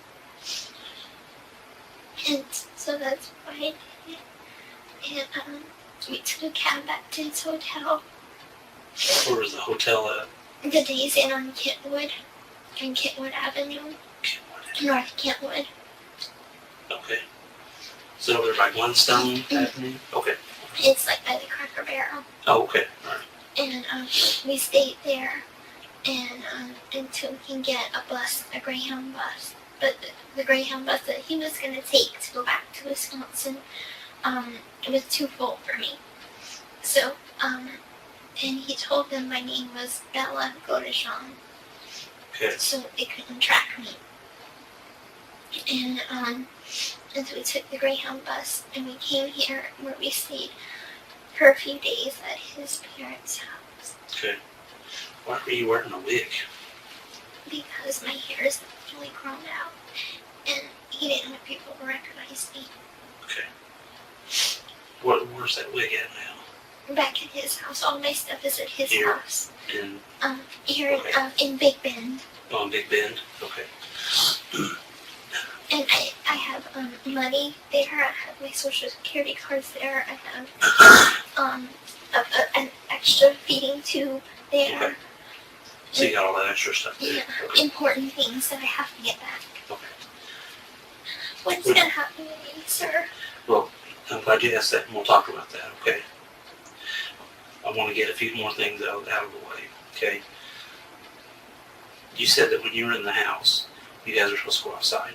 And so that's why I did it. And we took a cab back to his hotel. Where was the hotel at? The Days Inn on Kentwood Avenue, Kenwood. North Kentwood. Okay. Is it over there by Glenstone Avenue? Okay. It's like by the Cracker Barrel. Oh, okay. Alright. And we stayed there, and until we can get a Greyhound bus. But the Greyhound bus that he was gonna take to go back to Wisconsin, it was too full for me. So, and he told them my name was Bella Godeshon, Okay. so they couldn't track me. And so we took the Greyhound bus, and we came here where we stayed for a few days at his parents' house. Okay. Why were you wearing a wig? Because my hair is really grown out, and he didn't want people to recognize me. Okay. Where's that wig at now? Back at his house, all my stuff is at his Here? house. In Here Okay. In Big Bend. Big Bend? Okay. And I have money there. I have my social security cards there. I have an extra feeding tube there. Okay. So you got all that extra stuff there? Yeah, Okay. important things that I have to get back. Okay. What's gonna happen to me, sir? Well, I'm glad you asked that, and we'll talk about that, okay? I want to get a few more things out of the way, okay? You said that when you were in the house, you guys were supposed to go outside.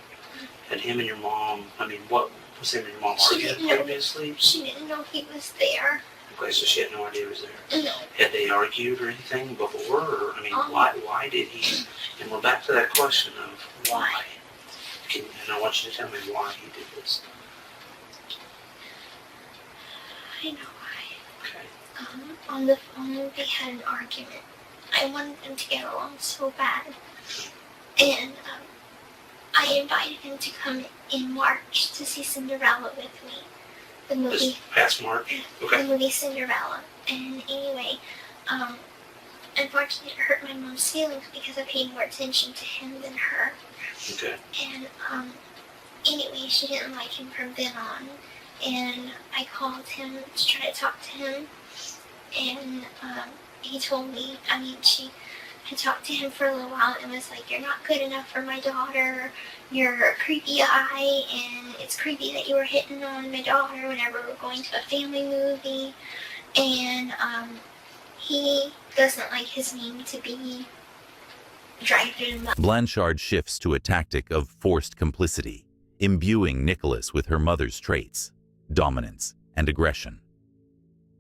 And him and your mom, what was him and your mom She arguing didn't know. previously? She didn't know he was there. Okay, so she had no idea he was there. No. Had they argued or anything before? Or, why did he? And we're back to that question of why. And I want you to tell me why he did this. I know why. Okay. On the phone, they had an argument. I wanted them to get along so bad. And I invited him to come in March to see Cinderella with me. The movie. This past March? Okay. The movie Cinderella. And anyway, unfortunately it hurt my mom's feelings because I paid more attention to him than her. Okay. And anyway, she didn't like him from then on. And I called him to try to talk to him. And he told me, she had talked to him for a little while and was like, "You're not good enough for my daughter. You're a creepy guy, and it's creepy that you were hitting on my daughter whenever we're going to a family movie." And he doesn't like his name to be dragged through the mud. Blanchard shifts to a tactic of forced complicity, imbuing Nicholas with her mother's traits, dominance, and aggression.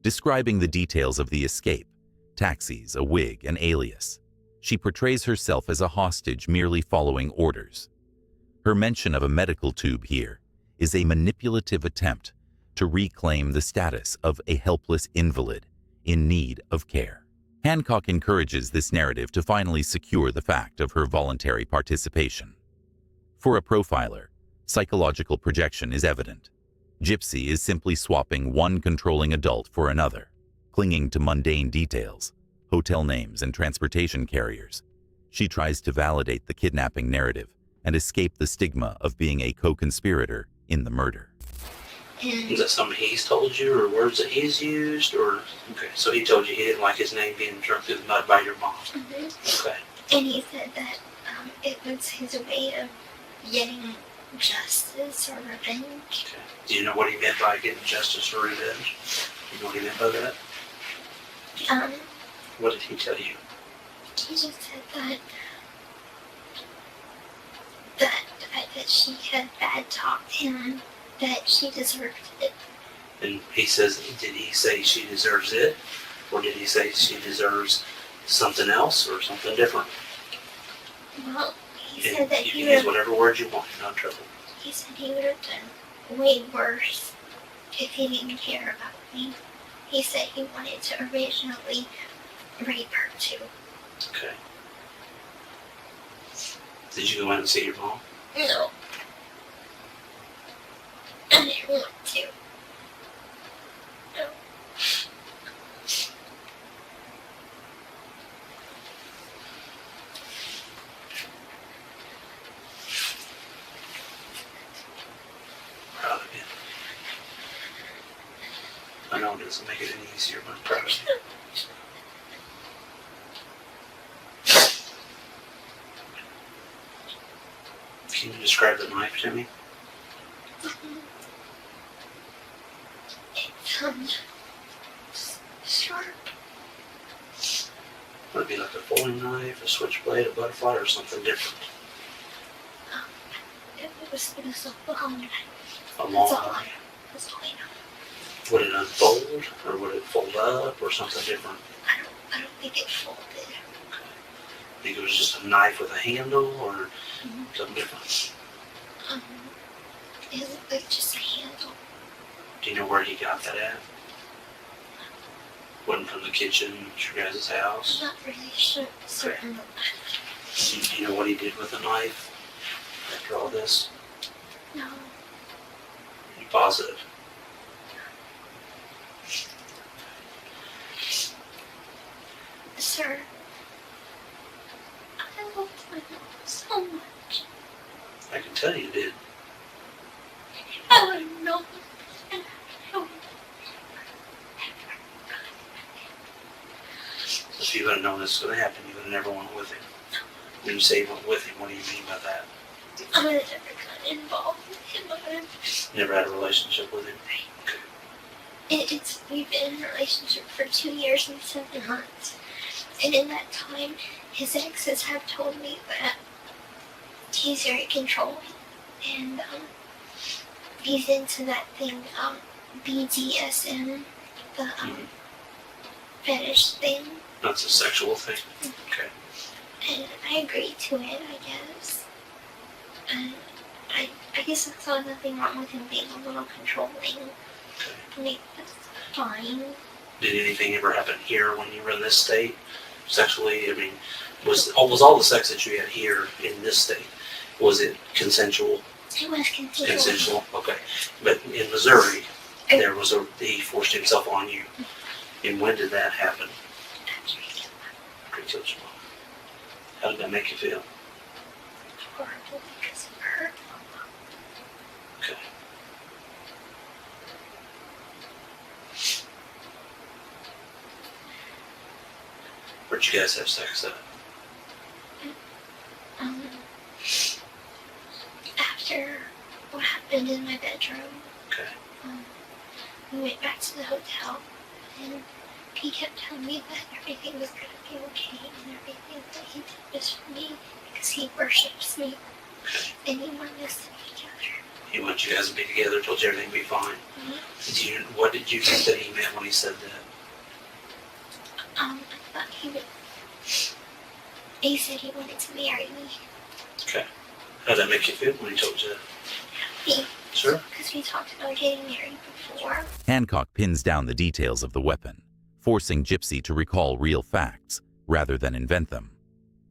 Describing the details of the escape, taxis, a wig, an alias, she portrays herself as a hostage merely following orders. Her mention of a medical tube here is a manipulative attempt to reclaim the status of a helpless invalid in need of care. Hancock encourages this narrative to finally secure the fact of her voluntary participation. For a profiler, psychological projection is evident. Gypsy is simply swapping one controlling adult for another, clinging to mundane details, hotel names and transportation carriers. She tries to validate the kidnapping narrative and escape the stigma of being a co-conspirator in the murder. Is that something he's told you, or words that he's used, or okay? So he told you he didn't like his name being dragged through the mud by your mom. Mm-hmm. Okay. And he said that it was his way of getting justice or revenge. Okay. Do you know what he meant by getting justice or revenge? You know what he meant by that? What did he tell you? He just said that she had bad talked him, that she deserved it. And he says, did he say she deserves it? Or did he say she deserves something else or something different? Well, he And said that you he can would use have, whatever word you want, you're not in trouble. he said he would have done way worse if he didn't care about me. He said he wanted to originally rape her too. Okay. Did you go in and see your mom? No. I didn't want to. No. Proud of you. I know it doesn't make it any easier, but I'm proud of you. Can you describe the knife to me? It's sharp. Would it be like a folding knife, a switchblade, a butterfly, or something different? It was a long knife. A long That's all knife? That's all I know. Would it unfold, or would it fold up, or something different? I don't think it folded. Think it was just a knife with a handle, or something different? It looked like just a handle. Do you know where he got that at? Wasn't from the kitchen at your guys' house? I'm not really sure, certain. Do you know what he did with the knife after all this? No. Are you positive? Sir, I loved my mom so much. I can tell you did. I would have known. And I would If you would have known this was going to happen, you would have never went with him. When you say you went with him, what do you mean by that? I would have never gotten involved with him. I would have. Never had a relationship with him? Okay. We've been in a relationship for 2 years and 7 months. And in that time, his exes have told me that he's very controlling. And he's into that thing, BDSM, the fetish thing. That's a sexual thing? Okay. And I agreed to it, I guess. And I guess I saw nothing wrong with him being a little controlling. I mean, that's fine. Did anything ever happen here when you were in this state sexually? I mean, was all the sex that you had here in this state, was it consensual? It was consensual. Consensual, okay. But in Missouri, he forced himself on you. And when did that happen? After he killed my After he killed your mom. How did that make you feel? horrible because it hurt. Okay. Where'd you guys have sex at? After what happened in my bedroom, Okay. we went back to the hotel, and he kept telling me that everything was going to be okay, and everything that he did was for me, because he worships me, and he wanted us to be together. He wanted you guys to be together, told you everything would be fine. Mm-hmm. What did you think that he meant when he said that? I thought he said he wanted to marry me. Okay. How did that make you feel when he told you that? Happy. Sure. Because we talked about getting married before. Hancock pins down the details of the weapon, forcing Gypsy to recall real facts rather than invent them.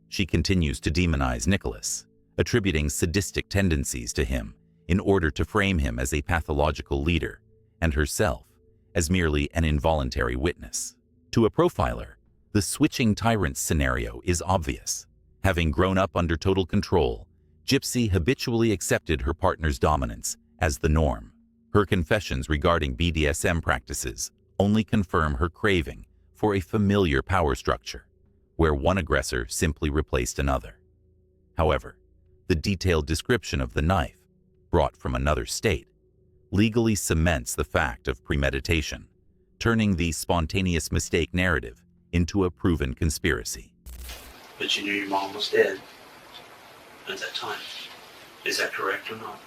She continues to demonize Nicholas, attributing sadistic tendencies to him in order to frame him as a pathological leader and herself as merely an involuntary witness. To a profiler, the switching tyrant scenario is obvious. Having grown up under total control, Gypsy habitually accepted her partner's dominance as the norm. Her confessions regarding BDSM practices only confirm her craving for a familiar power structure, where one aggressor simply replaced another. However, the detailed description of the knife, brought from another state, legally cements the fact of premeditation, turning the spontaneous mistake narrative into a proven conspiracy. But you knew your mom was dead at that time. Is that correct or not?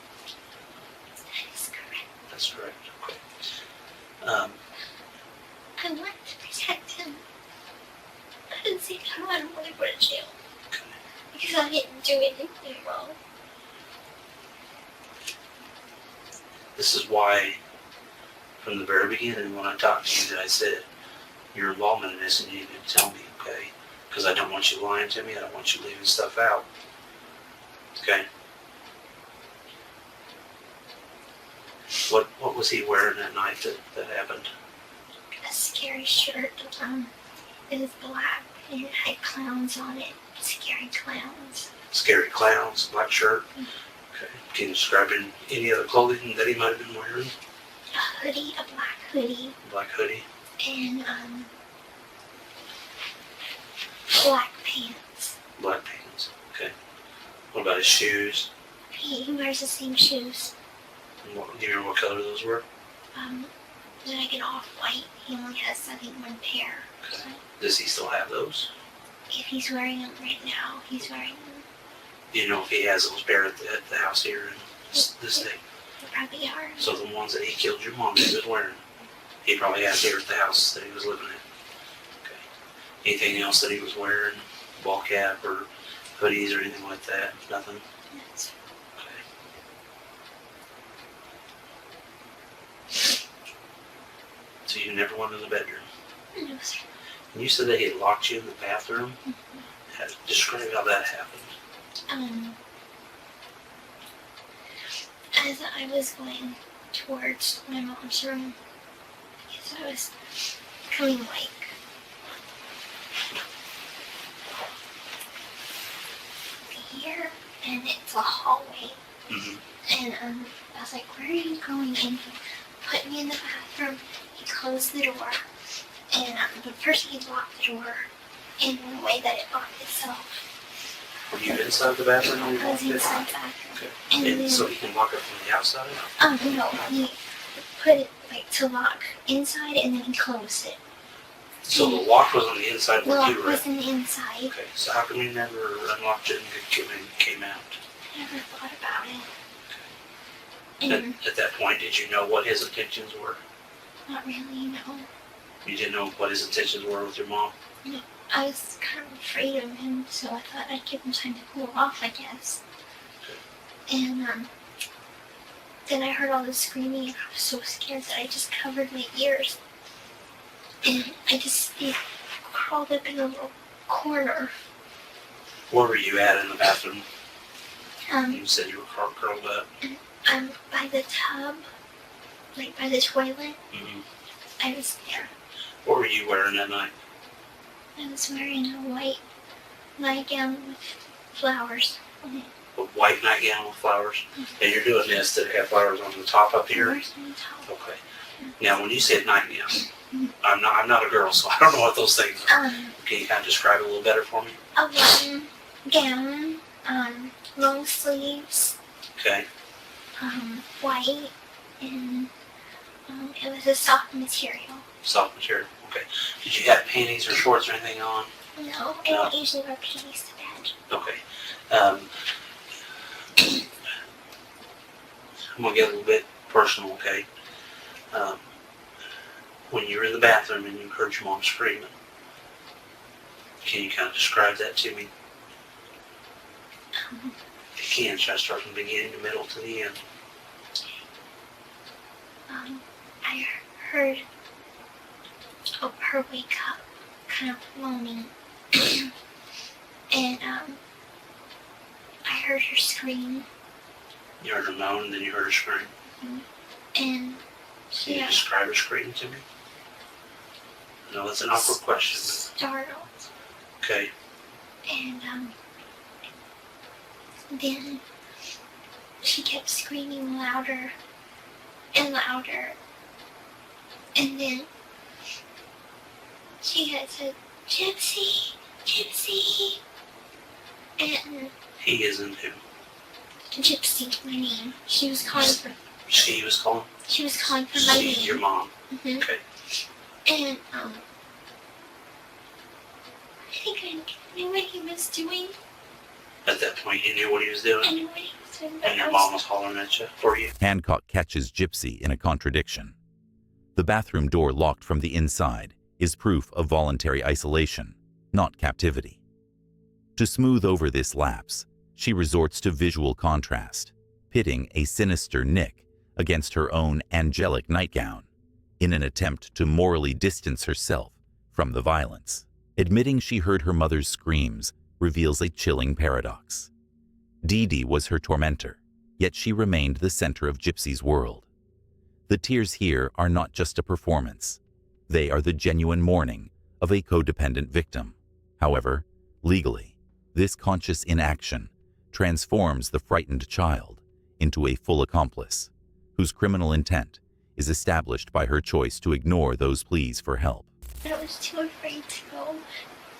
That is correct. That's correct. Okay. I want to protect him. But at the same time, I don't want to go to jail. Okay. Because I didn't do anything wrong. This is why, from the very beginning, when I talked to you, that I said, your involvement in this and you need to tell me, okay? Because I don't want you lying to me. I don't want you leaving stuff out. Okay? What was he wearing that night that happened? A scary shirt. It was black and it had clowns on it. Scary clowns. Scary clowns, black shirt. Okay. Can you describe any other clothing that he might have been wearing? A hoodie, a black hoodie. Black hoodie. And black pants. Black pants. Okay. What about his shoes? He wears the same shoes. Do you remember what color those were? Like an off-white. He only has, I think, one pair. Okay. So Does he still have those? if he's wearing them right now, he's wearing them. Do you know if he has those pair at the house here in this day? They probably are. So the ones that he killed your mom that he was wearing, he probably had here at the house that he was living in. Okay. Anything else that he was wearing? Ball cap or hoodies or anything like that? Nothing? Yes. Okay. So you never went in the bedroom? No, sir. And you said that he had locked you in the bathroom? Describe how that happened. As I was going towards my mom's room, because I was coming like here, and it's a hallway. Mm-hmm. And I was like, "Where are you going?" And he put me in the bathroom. He closed the door, and but first he locked the door in a way that it locked itself. Were you inside the bathroom when you I was walked in? inside the bathroom. Okay. And And then, so he can lock it from the outside? no, he put it like to lock inside, and then he closed it. So the lock was on the inside The where lock you were was at? on the inside. Okay, so how come you never unlocked it and came out? I never thought about it. At, And at that point, did you know what his intentions were? not really, no. You didn't know what his intentions were with your mom? I was kind of afraid of him, so I thought I'd give him time to cool off, I guess. And then I heard all the screaming, and I was so scared that I just covered my ears. And I just crawled up in a little corner. Where were you at in the bathroom? Um, You said you were curled up. By the tub, like by the toilet. Mm-hmm. I was there. What were you wearing that night? I was wearing a white nightgown with flowers on it. A white nightgown with flowers? And you're doing this that have flowers on the top up here? Flowers on the top. Okay. Now, when you said nightgown, I'm not a girl, so I don't know what those things are. Can you kind of describe it a little better for me? A long gown, long sleeves, Okay. white, and it was a soft material. Soft material. Okay. Did you have panties or shorts or anything on? No, I don't usually wear panties to bed. Okay. I'm gonna get a little bit personal, okay? When you were in the bathroom and you heard your mom screaming, can you kind of describe that to me? If you can, try to start from the beginning, the middle to the end. I heard her wake up, kind of moaning, and I heard her scream, You heard her moan, and then you heard her scream. and Can you describe her scream to me? I know it's an awkward question, startled, but okay. and then she kept screaming louder and louder, and then she had said, "Gypsy, Gypsy," and He isn't who? Gypsy, my name. She was calling for. She was calling? She was calling for my She, your name. mom. Mm-hmm. Okay. And I think I knew what he was doing. At that point, you knew what he was doing? I knew what he was doing, but And your mom was hollering at you for you? Hancock catches Gypsy in a contradiction. The bathroom door locked from the inside is proof of voluntary isolation, not captivity. To smooth over this lapse, she resorts to visual contrast, pitting a sinister Nick against her own angelic nightgown, in an attempt to morally distance herself from the violence. Admitting she heard her mother's screams reveals a chilling paradox. Dee Dee was her tormentor, yet she remained the center of Gypsy's world. The tears here are not just a performance. They are the genuine mourning of a codependent victim. However, legally, this conscious inaction transforms the frightened child into a full accomplice, whose criminal intent is established by her choice to ignore those pleas for help. I was too afraid to go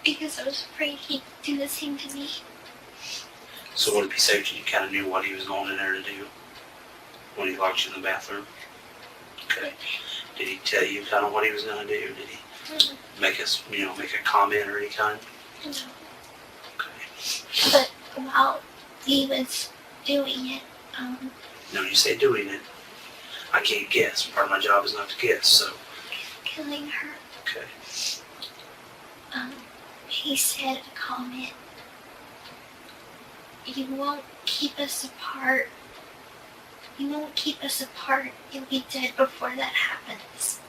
because I was afraid he'd do the same to me. So would it be safe that you kind of knew what he was going in there to do when he locked you in the bathroom? Okay. Did he tell you kind of what he was going to do? Did he make us, make a comment or any kind? No. Okay. But while he was doing it, No, you say doing it. I can't guess. Part of my job is not to guess, so. killing her, Okay. he said a comment. You won't keep us apart. You won't keep us apart. You'll be dead before that happens.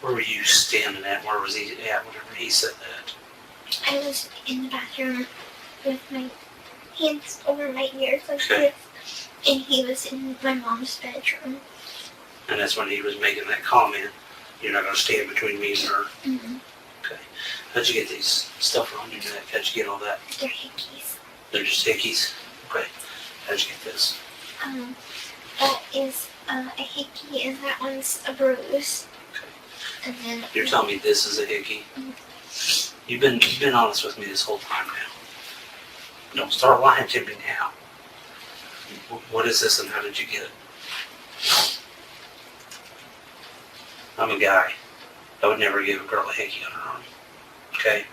Where were you standing at? Where was he at whenever he said that? I was in the bathroom with my hands over my ears like Okay. this, and he was in my mom's bedroom. And that's when he was making that comment. You're not going to stand between me and her. Mm-hmm. Okay. How'd you get these stuff on your neck? How'd you get all that? They're hickeys. They're just hickeys? Okay. How'd you get this? That is a hickey, and that one's a bruise. Okay. And then You're telling me this is a hickey? You've been honest with me this whole time now. Don't start lying to me now. What is this and how did you get it? I'm a guy. I would never give a girl a hickey on her arm. Okay?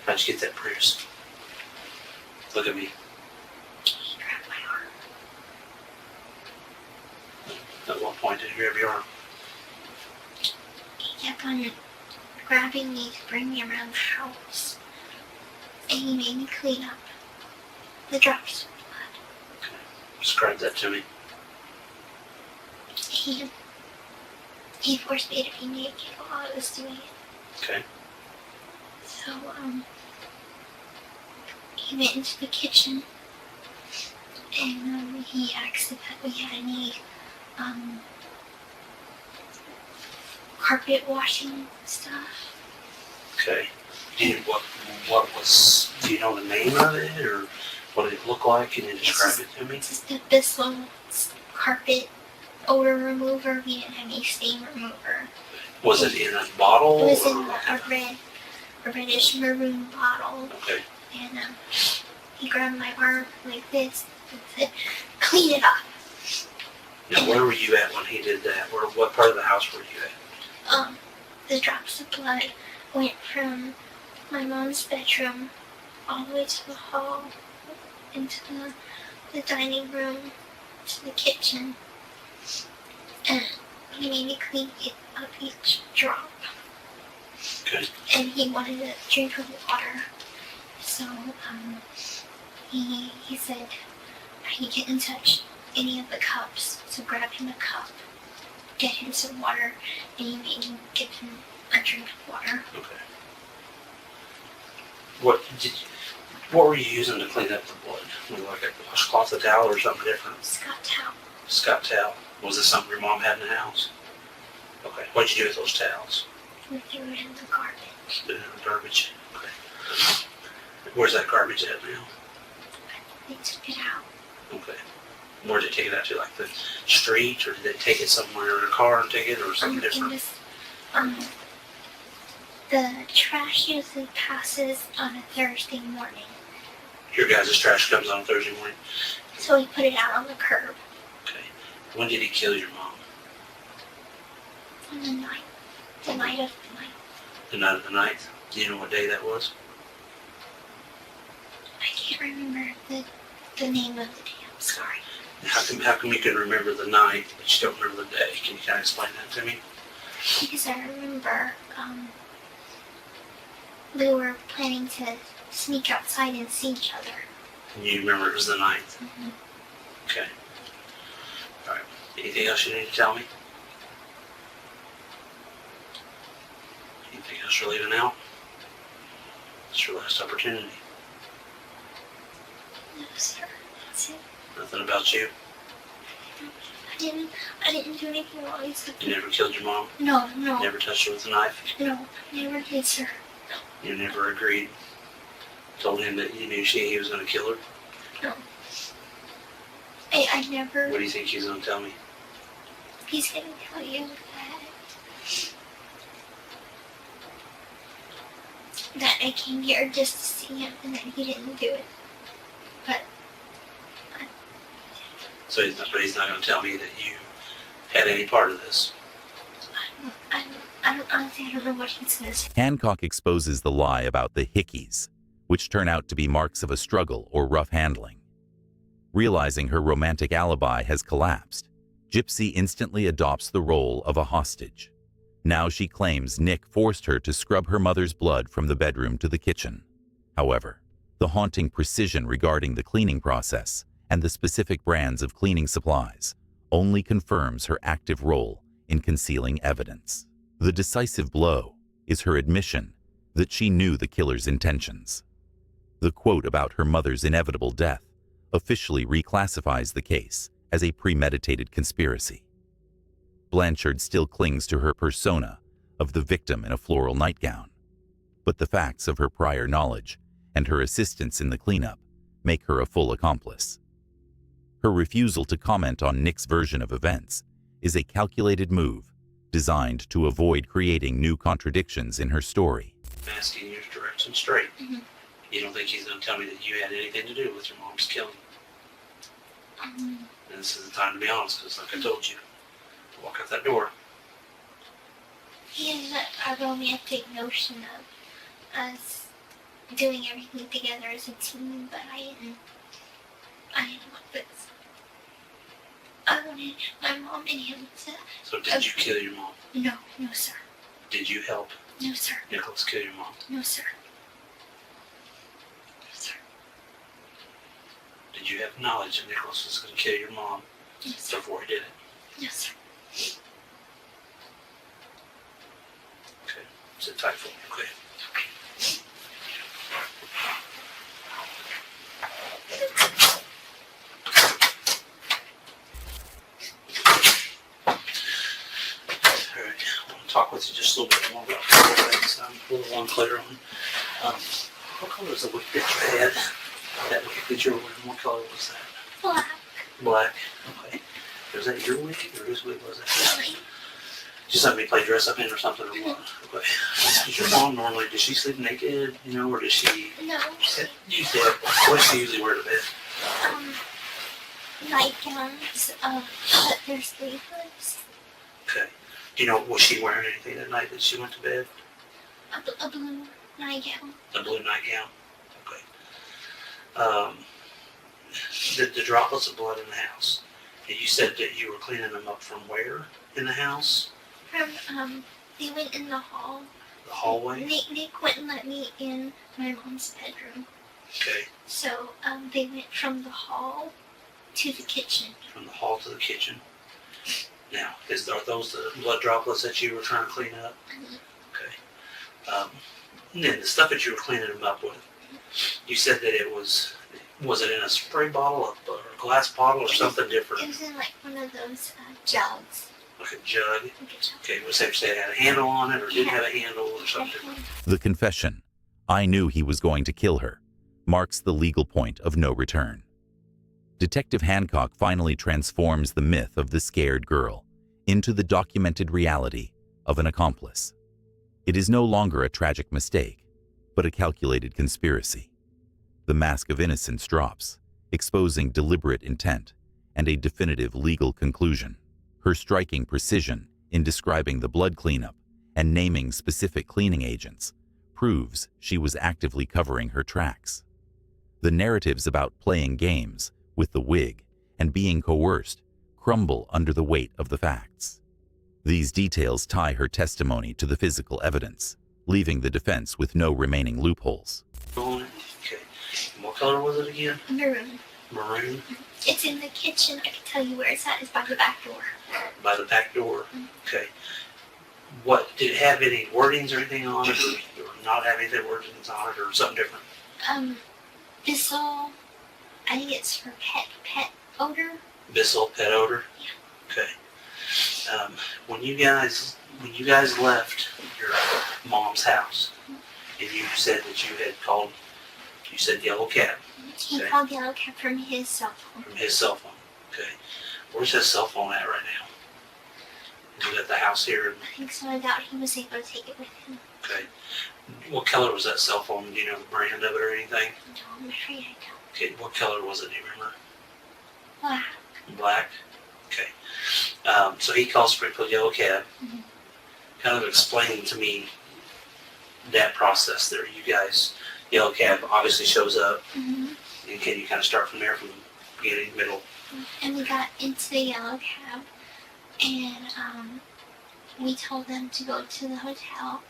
How'd you get that bruise? Look at me. he grabbed my arm. At what point did you grab your arm? He kept on grabbing me to bring me around the house, and he made me clean up the drops of blood. Okay. Describe that to me. He forced me to be naked while I was doing it. Okay. So, he went into the kitchen and he asked if we had any carpet washing stuff. Okay. What was? Do you know the name of it or what did it look like? Can you describe it to me? It's just this one carpet odor remover. We didn't have any stain remover. Was it in a bottle? It was or in a reddish maroon bottle. Okay. And he grabbed my arm like this and said, "Clean it up." Now, where were you at when he did that? What part of the house were you at? The drops of blood went from my mom's bedroom all the way to the hall, into the dining room, to the kitchen. And he made me clean it up each drop. Okay. And he wanted a drink of water. So he said he couldn't touch any of the cups. So grab him a cup, get him some water, and he made him give him a drink of water. Okay. What were you using to clean up the blood? Was it like a washcloth, a towel, or something different? Scott towel. Scott towel. Was this something your mom had in the house? Okay. What'd you do with those towels? We threw it in the garbage. Put it in the garbage. Okay. Where's that garbage at now? They took it out. Okay. Where did they take it out to? Like the street, or did they take it somewhere in a car and take it, or something different? It was, the trash usually passes on a Thursday morning. Your guys' trash comes on Thursday morning. So we put it out on the curb. Okay. When did he kill your mom? On the night. The night of the night. The night of the 9th? Do you know what day that was? I can't remember the name of the day. I'm sorry. How come you can remember the night, but you don't remember the day? Can you kind of explain that to me? Because I remember we were planning to sneak outside and see each other. And you remember it was the 9th? Mm-hmm. Okay. All right. Anything else you need to tell me? Anything else you're leaving out? It's your last opportunity. No, sir. That's it. Nothing about you? I didn't do anything wrong. Except You never killed your mom? No. Never touched her with a knife? No, never did, sir. You never agreed? Told him that you knew he was going to kill her? No. I never. What do you think he's going to tell me? He's gonna tell you that I came here just to see him and that he didn't do it. But So he's not going to tell me that you had any part of this. honestly, I don't know what he's gonna say. Hancock exposes the lie about the Hickeys, which turn out to be marks of a struggle or rough handling. Realizing her romantic alibi has collapsed, Gypsy instantly adopts the role of a hostage. Now she claims Nick forced her to scrub her mother's blood from the bedroom to the kitchen. However, the haunting precision regarding the cleaning process and the specific brands of cleaning supplies only confirms her active role in concealing evidence. The decisive blow is her admission that she knew the killer's intentions. The quote about her mother's inevitable death officially reclassifies the case as a premeditated conspiracy. Blanchard still clings to her persona of the victim in a floral nightgown, but the facts of her prior knowledge and her assistance in the cleanup make her a full accomplice. Her refusal to comment on Nick's version of events is a calculated move designed to avoid creating new contradictions in her story. I'm asking you direct and straight. Mm-hmm. You don't think he's going to tell me that you had anything to do with your mom's killing? And this is the time to be honest, because like I told you, walk out that door. He has a romantic notion of us doing everything together as a team, but I didn't want this. I wanted my mom and him to. So did you kill your mom? No, sir. Did you help No, sir. Nicholas kill your mom? No, sir. No, sir. Did you have knowledge that Nicholas was going to kill your mom No, sir. before he did it? No, sir. Okay. Sit tight for me, okay? Alright, I want to talk with you just a little bit more about things I'm a little unclear on. What color is the wig that you had? That wig that you were wearing, what color was that? Black. Black, okay. Was that your wig or whose wig was that? Really? Just let me play dress up in or something or what? Okay. Does your mom normally, does she sleep naked, you know, or does she? No. Usually, what does she usually wear to bed? Nightgowns, but they're sleeveless. Okay. Do you know, was she wearing anything that night that she went to bed? A blue nightgown. A blue nightgown? Okay. The droplets of blood in the house. And you said that you were cleaning them up from where in the house? From, they went in the hall. The hallway? They wouldn't let me in my mom's bedroom. Okay. So, they went from the hall to the kitchen. From the hall to the kitchen. Now, are those the blood droplets that you were trying to clean up? Okay. And then the stuff that you were cleaning them up with, you said that it was it in a spray bottle or a glass bottle or something different? It was in like one of those jugs. Like a jug? Like a jug. Okay, was that say it had a handle on it or didn't have a handle or something different? The confession, "I knew he was going to kill her," marks the legal point of no return. Detective Hancock finally transforms the myth of the scared girl into the documented reality of an accomplice. It is no longer a tragic mistake, but a calculated conspiracy. The mask of innocence drops, exposing deliberate intent and a definitive legal conclusion. Her striking precision in describing the blood cleanup and naming specific cleaning agents proves she was actively covering her tracks. The narratives about playing games with the wig and being coerced crumble under the weight of the facts. These details tie her testimony to the physical evidence, leaving the defense with no remaining loopholes. Okay. And what color was it again? Maroon. Maroon? It's in the kitchen. I can tell you where it's at. It's by the back door. By the back door? Okay. What, did it have any wordings or anything on it, or not have any wordings on it, or something different? Bissell, I think it's for pet odor. Bissell pet odor? Yeah. Okay. When you guys left your mom's house, and you said that you had called, you said Yellow Cab. He Okay. called Yellow Cab from his cell phone. From his cell phone. Okay. Where's his cell phone at right now? Is it at the house here? I think so. I doubt he was able to take it with him. Okay. What color was that cell phone? Do you know the brand of it or anything? No, I'm afraid I don't. Okay. What color was it? Do you remember? Black. Black. Okay. So he calls Springfield Yellow Cab. Mhm. Kind of explaining to me that process there. You guys, Yellow Cab obviously shows up. Mm-hmm. And can you kind of start from there, from the beginning, middle? And we got into the Yellow Cab, and we told them to go to the hotel,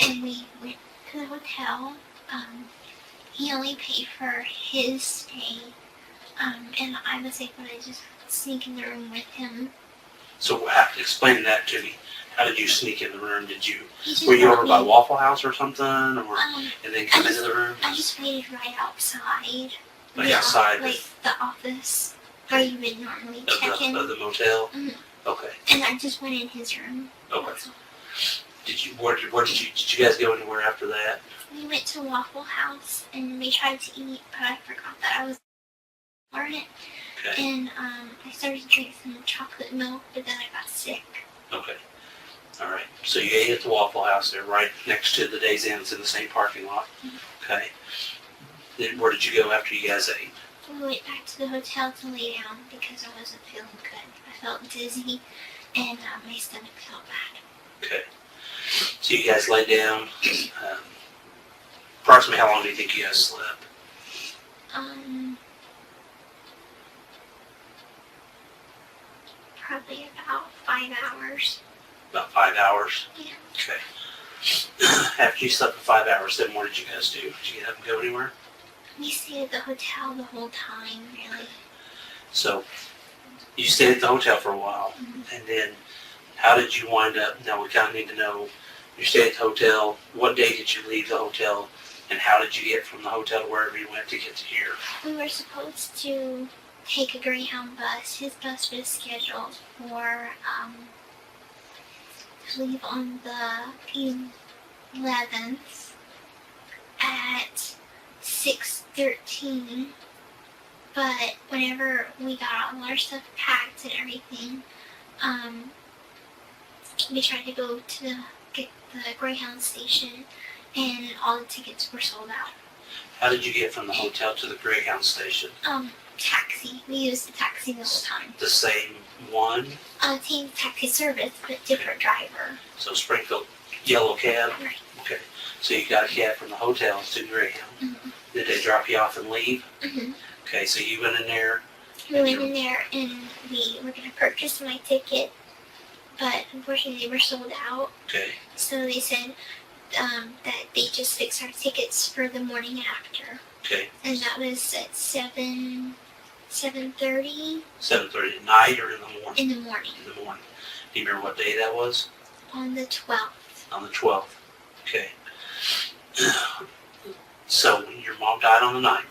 and we went to the hotel. He only paid for his stay, and I was able to just sneak in the room with him. So explain that to me. How did you sneak in the room? He just Were you brought over by me- Waffle House or something, or and then come into the room? I just waited right outside. Like outside Like the office where you would normally check in. of the motel. Mhm. Okay. And I just went in his room. Okay. That's all. Did you guys go anywhere after that? We went to Waffle House and we tried to eat, but I forgot that I was on it. Okay. And I started to drink some chocolate milk, but then I got sick. Okay. All right. So you ate at the Waffle House there, right next to the Days Inn. It's in the same parking lot. Okay. Then where did you go after you guys ate? We went back to the hotel to lay down because I wasn't feeling good. I felt dizzy and my stomach felt bad. Okay. So you guys lay down. Approximately how long do you think you guys slept? Probably about 5 hours. About 5 hours. Yeah. Okay. After you slept for 5 hours, then what did you guys do? Did you get up and go anywhere? We stayed at the hotel the whole time, really. So you stayed at the hotel for a while, and then how did you wind up? Now we kind of need to know You stayed at the hotel. What day did you leave the hotel? And how did you get from the hotel to wherever you went to get to here? We were supposed to take a Greyhound bus. His bus was scheduled for to leave on the 11th at 6:13. But whenever we got all our stuff packed and everything, we tried to go to get the Greyhound station, and all the tickets were sold out. How did you get from the hotel to the Greyhound station? Taxi. We used the taxi the whole time. The same one? Same taxi service, but different driver. So Springfield yellow cab? Right. Okay. So you got a cab from the hotel to Greyhound. Mm-hmm. Did they drop you off and leave? Mm-hmm. Okay, so you went in there. We went in there and we were going to purchase my ticket, but unfortunately they were sold out. Okay. So they said that they just fixed our tickets for the morning after. Okay. And that was at 7:30. 7:30 at night or in the morning? In the morning. In the morning. Do you remember what day that was? On the 12th. On the 12th. Okay. So your mom died on the 9th.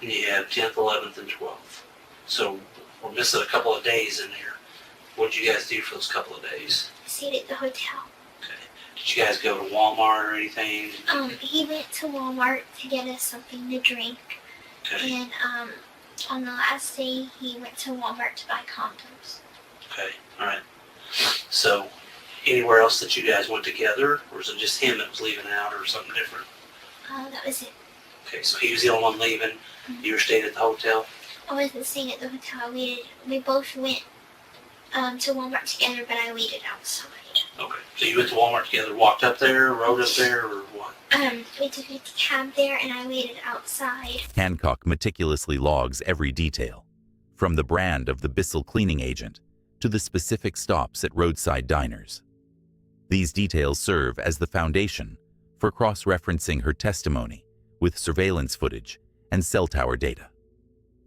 And you had 10th, 11th, and 12th. So we're missing a couple of days in there. What did you guys do for those couple of days? Stayed at the hotel. Okay. Did you guys go to Walmart or anything? He went to Walmart to get us something to drink. Okay. And on the last day, he went to Walmart to buy condoms. Okay. All right. So anywhere else that you guys went together, or was it just him that was leaving out, or something different? That was it. Okay. So he was the only one leaving. Mm-hmm. You were staying at the hotel. I wasn't staying at the hotel. We both went to Walmart together, but I waited outside. Okay. So you went to Walmart together, walked up there, rode up there, or what? We took a cab there, and I waited outside. Hancock meticulously logs every detail, from the brand of the Bissell cleaning agent to the specific stops at roadside diners. These details serve as the foundation for cross-referencing her testimony with surveillance footage and cell tower data.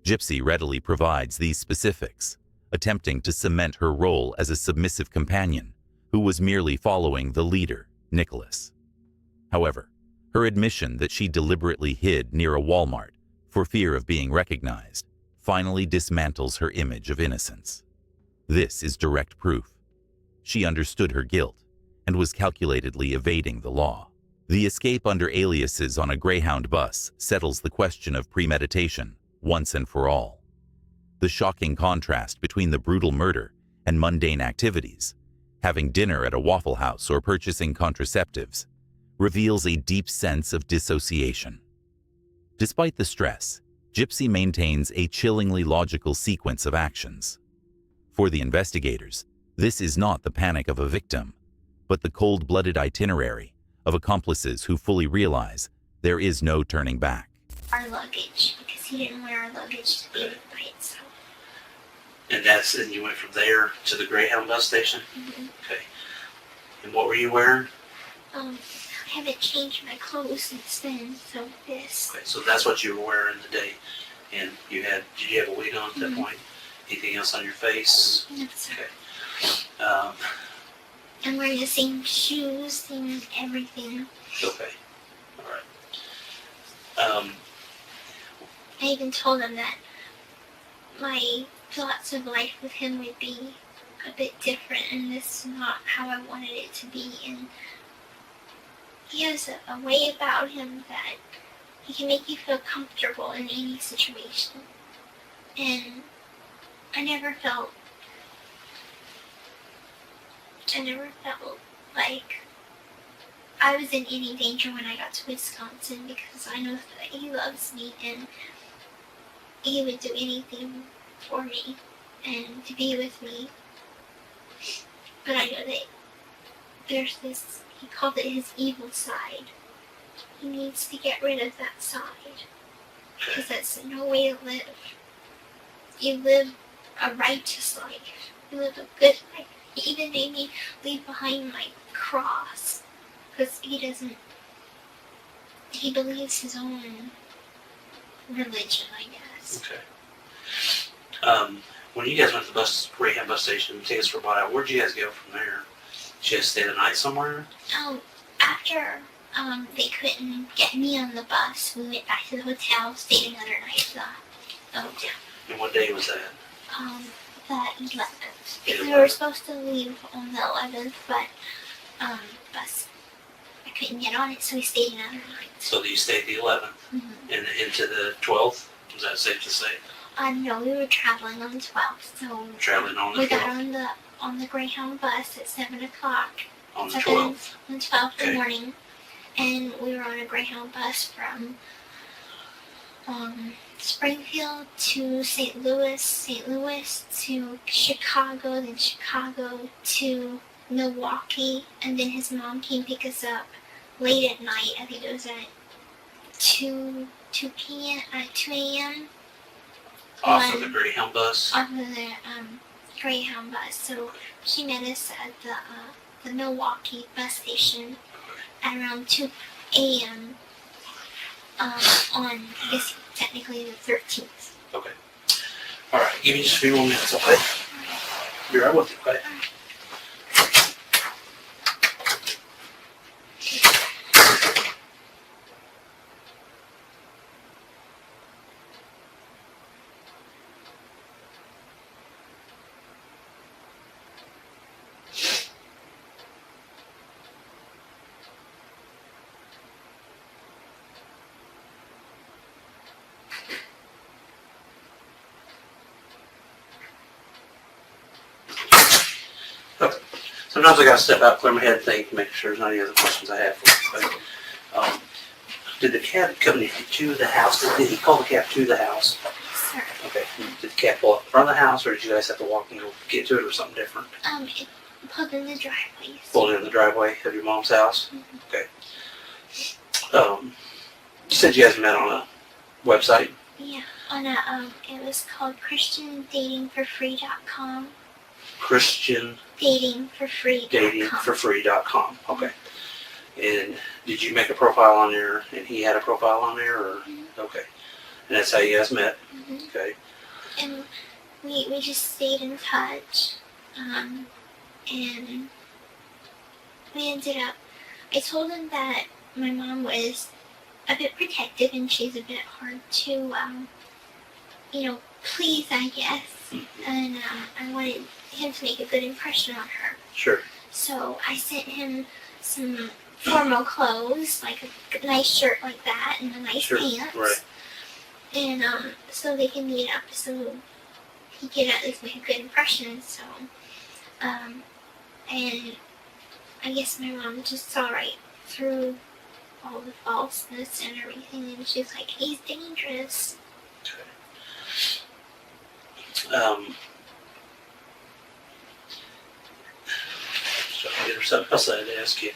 Gypsy readily provides these specifics, attempting to cement her role as a submissive companion who was merely following the leader, Nicholas. However, her admission that she deliberately hid near a Walmart for fear of being recognized finally dismantles her image of innocence. This is direct proof. She understood her guilt and was calculatedly evading the law. The escape under aliases on a Greyhound bus settles the question of premeditation once and for all. The shocking contrast between the brutal murder and mundane activities, having dinner at a Waffle House or purchasing contraceptives, reveals a deep sense of dissociation. Despite the stress, Gypsy maintains a chillingly logical sequence of actions. For the investigators, this is not the panic of a victim, but the cold-blooded itinerary of accomplices who fully realize there is no turning back. Our luggage, because he didn't want our luggage to be by itself. And you went from there to the Greyhound bus station? Mm-hmm. Okay. And what were you wearing? I haven't changed my clothes since then, so this. Okay, so that's what you were wearing today. And did you have a wig on at that Mm-hmm. point? Anything else on your face? No, sir. Okay. I'm wearing the same shoes and everything. Okay. All right. I even told him that my thoughts of life with him would be a bit different, and this is not how I wanted it to be. And he has a way about him that he can make you feel comfortable in any situation. And I never felt like I was in any danger when I got to Wisconsin, because I know that he loves me and he would do anything for me and to be with me. But I know that there's this, he called it his evil side. He needs to get rid of that side, because that's no way to live. You live a righteous life. You live a good life. He even made me leave behind my cross, because he believes his own religion, I guess. Okay. When you guys went to the Greyhound bus station, tickets were bought out, where'd you guys go from there? Did you stay the night somewhere? After they couldn't get me on the bus, we went back to the hotel, stayed another night at the hotel. And what day was that? The 11th. Because we were supposed to leave on the 11th, but bus, I couldn't get on it, so we stayed another night. So you stayed the 11th and into the 12th? Is that safe to say? No, we were traveling on the 12th, so Traveling on the 12th? we got on the Greyhound bus at 7 o'clock. On the 12th? On the 12th in the morning. And we were on a Greyhound bus from Springfield to St. Louis to Chicago, then Chicago to Milwaukee, and then his mom came pick us up late at night. I think it was at 2 a.m. Off of the Greyhound bus? Off of the Greyhound bus. So she met us at the Milwaukee bus station at around 2 a.m. On, I guess, technically the 13th. Okay. Alright, give me just a few more minutes, okay? Be right with you, okay? Sometimes I gotta step out, clear my head, think, make sure there's not any other questions I have for you. But, did the cab come to the house? Did he call the cab to the house? Sir. Okay. Did the cab pull up in front of the house, or did you guys have to walk and go get to it, or something different? It pulled in the driveway. Pulled in the driveway of your mom's house? Okay. You said you guys met on a website? Yeah, on a it was called ChristianDatingForFree.com. Christian Datingforfree.com. Datingforfree.com. Okay. And did you make a profile on there, and he had a profile on there, or? Okay. And that's how you guys met? Okay. And we just stayed in touch. And we ended up, I told him that my mom was a bit protective and she's a bit hard to, please, I guess. And I wanted him to make a good impression on her. Sure. So I sent him some formal clothes, like a nice shirt like that and a nice pants. Right. And so they can meet up so he can at least make a good impression. So, and I guess my mom just saw right through all the falseness and everything, and she's like, he's dangerous. Okay. So there's something else I had to ask you.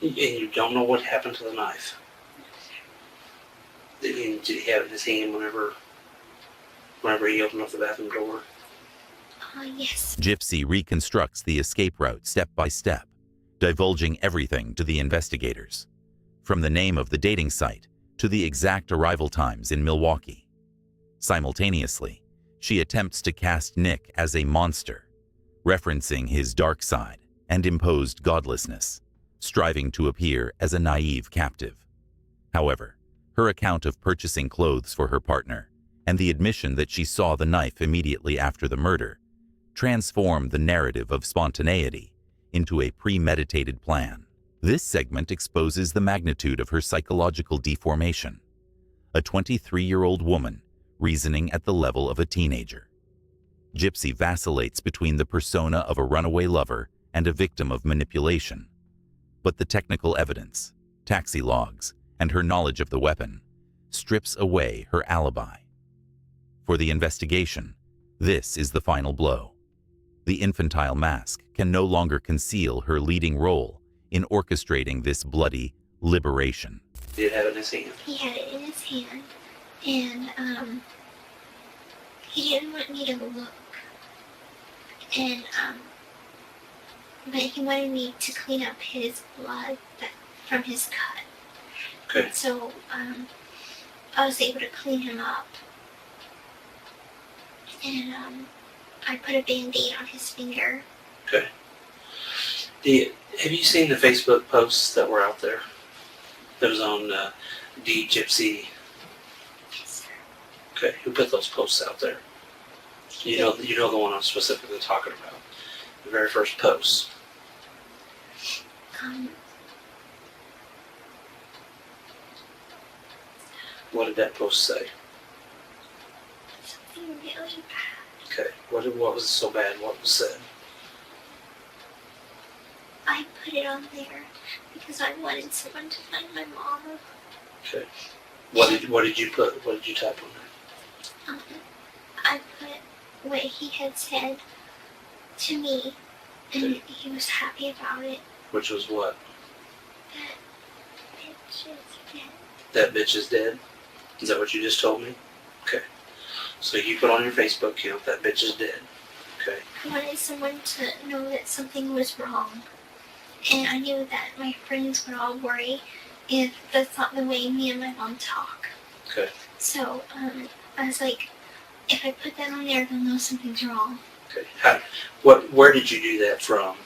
And you don't know what happened to the knife? Did he have it in his hand whenever he opened up the bathroom door? Yes. Gypsy reconstructs the escape route step by step, divulging everything to the investigators, from the name of the dating site to the exact arrival times in Milwaukee. Simultaneously, she attempts to cast Nick as a monster, referencing his dark side and imposed godlessness, striving to appear as a naive captive. However, her account of purchasing clothes for her partner and the admission that she saw the knife immediately after the murder transformed the narrative of spontaneity into a premeditated plan. This segment exposes the magnitude of her psychological deformation, a 23-year-old woman reasoning at the level of a teenager. Gypsy vacillates between the persona of a runaway lover and a victim of manipulation, but the technical evidence, taxi logs, and her knowledge of the weapon strips away her alibi. For the investigation, this is the final blow. The infantile mask can no longer conceal her leading role in orchestrating this bloody liberation. Did he have it in his hand? He had it in his hand, and he didn't want me to look, and but he wanted me to clean up his blood from his cut. Okay. So I was able to clean him up. And I put a Band-Aid on his finger. Okay. Have you seen the Facebook posts that were out there? That was on the Gypsy. Yes, sir. Okay, who put those posts out there? You know the one I'm specifically talking about. The very first post. What did that post say? Something really bad. Okay, what was so bad? What was said? I put it on there because I wanted someone to find my mom. Okay. What did you put? What did you type on there? I put what he had said to me, and Okay. he was happy about it. Which was what? That bitch is dead. That bitch is dead? Is that what you just told me? Okay. So you put on your Facebook account, that bitch is dead. Okay. I wanted someone to know that something was wrong. And I knew that my friends would all worry if that's not the way me and my mom talk. Okay. So, I was like, if I put that on there, they'll know something's wrong. Okay. Where did you do that from?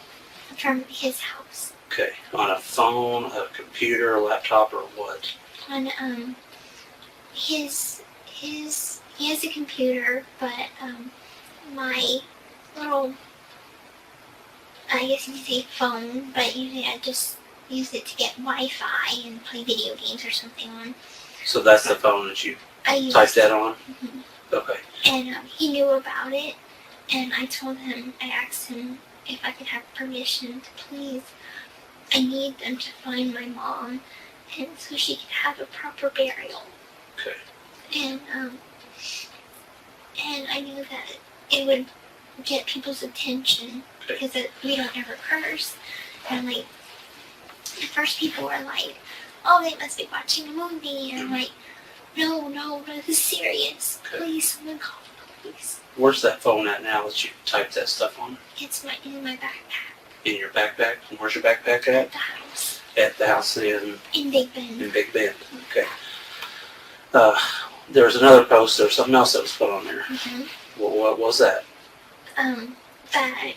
From his house. Okay. On a phone, a computer, a laptop, or what? On, he has a computer, but, my little, I guess you could say phone, but usually I just use it to get Wi-Fi and play video games or something on. So that's the phone that you typed that on? Mm-hmm. Okay. And he knew about it, and I asked him if I could have permission to please, I need them to find my mom, and so she could have a proper burial. Okay. And I knew that it would get people's attention, Okay. because we don't ever curse. And like, at first people were like, oh, they must be watching a movie, and I'm like, no, this is serious. Okay. Please, someone call the police. Where's that phone at now that you typed that stuff on? It's in my backpack In your backpack? And where's your backpack at? at the house At the house in in Big Bend. Big Bend. Okay. There was another post. There was something else that was put on there. Mm-hmm. What was that? That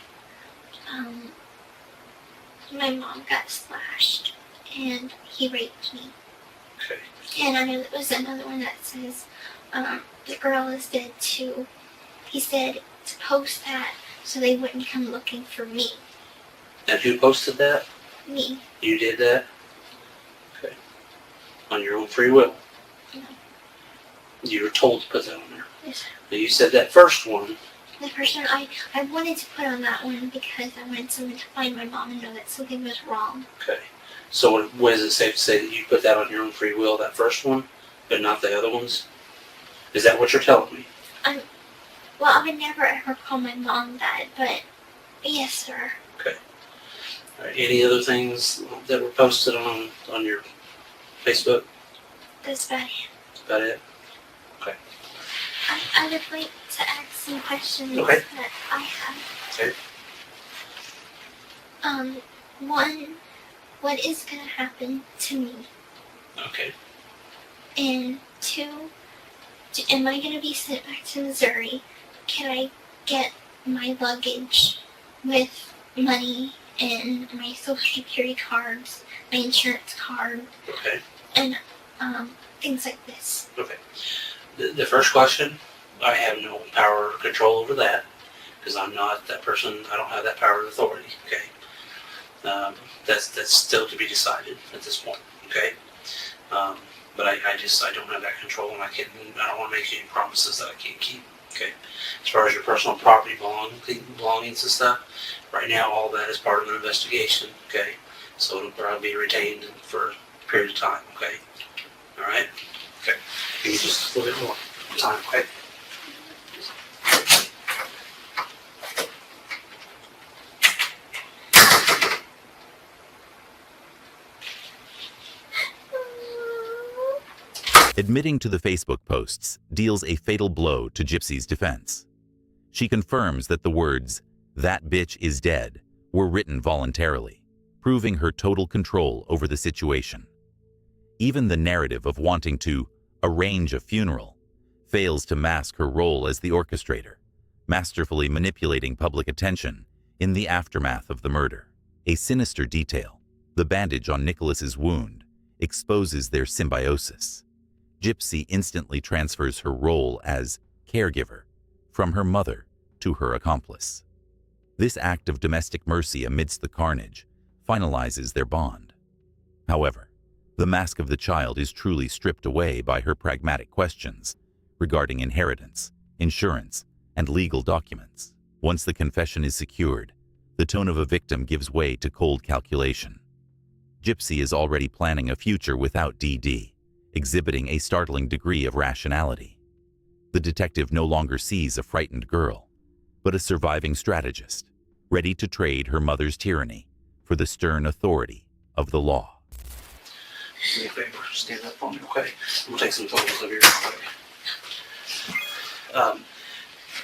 my mom got slashed and he raped me. Okay. And I know there was another one that says the girl is dead too. He said to post that so they wouldn't come looking for me. And who posted that? Me. You did that? Okay. On your own free will? No. You were told to put that on there. Yes. Now you said that first one. The person I wanted to put on that one because I wanted someone to find my mom and know that something was wrong. Okay. So what is it safe to say that you put that on your own free will, that first one, but not the other ones? Is that what you're telling me? Well, I would never ever call my mom that, but yes, sir. Okay. All right. Any other things that were posted on your Facebook? That's about it. That's about it? Okay. I would like to ask some questions Okay. that I have. Okay. One, what is going to happen to me? Okay. And two, am I going to be sent back to Missouri? Can I get my luggage with money and my social security cards, my insurance card, Okay. and things like this? Okay. The first question, I have no power or control over that because I'm not that person. I don't have that power and authority. Okay. That's still to be decided at this point. Okay. But I don't have that control, and I don't want to make any promises that I can't keep. Okay. As far as your personal property belongings and stuff, right now all that is part of an investigation. Okay. So it'll probably be retained for a period of time. Okay. All right. Okay. Give me just a little bit more time. Okay. Admitting to the Facebook posts deals a fatal blow to Gypsy's defense. She confirms that the words, "that bitch is dead," were written voluntarily, proving her total control over the situation. Even the narrative of wanting to arrange a funeral, fails to mask her role as the orchestrator, masterfully manipulating public attention in the aftermath of the murder. A sinister detail, the bandage on Nicholas's wound, exposes their symbiosis. Gypsy instantly transfers her role as caregiver from her mother to her accomplice. This act of domestic mercy amidst the carnage finalizes their bond. However, the mask of the child is truly stripped away by her pragmatic questions regarding inheritance, insurance, and legal documents. Once the confession is secured, the tone of a victim gives way to cold calculation. Gypsy is already planning a future without DD, exhibiting a startling degree of rationality. The detective no longer sees a frightened girl, but a surviving strategist, ready to trade her mother's tyranny for the stern authority of the law. Do me a favor, stand up for me, okay? We'll take some photos of you real quick.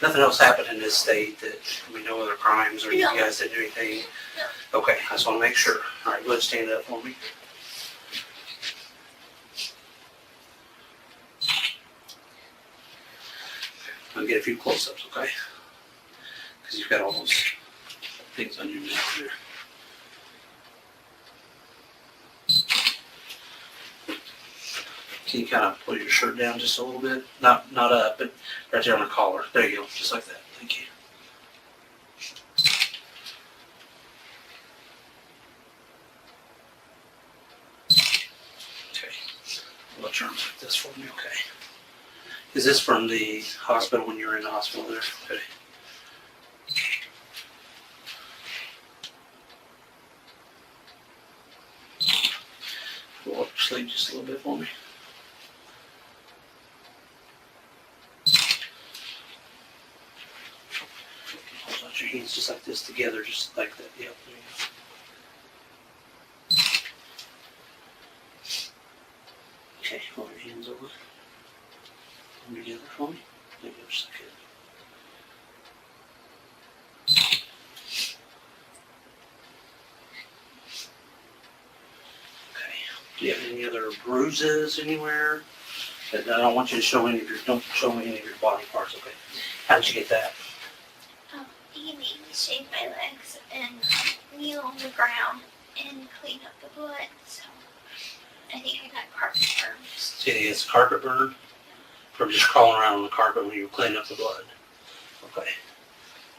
Nothing else happened in this state that, no other crimes or you No. guys didn't do anything? No. Okay, I just want to make sure. All right, go ahead and stand up for me. I'll get a few close-ups, okay? Because you've got all those things on your neck there. Can you kind of pull your shirt down just a little bit? Not up, but right there on the collar. There you go, just like that. Thank you. Okay. Put your arms like this for me, okay? Is this from the hospital when you were in the hospital there? Okay. Roll up your sleeve just a little bit for me. Hold out your hands just like this together, just like that. Yep, there you go. Okay, hold your hands over. Come together for me. There you go, just like that. Okay. Do you have any other bruises anywhere? I don't want you to show any of your, don't show me any of your body parts, okay? How did you get that? He made me shave my legs and kneel on the ground and clean up the blood. So I think I got carpet burns. See, it's carpet burn? Or just crawling around on the carpet when you were cleaning up the blood? Okay.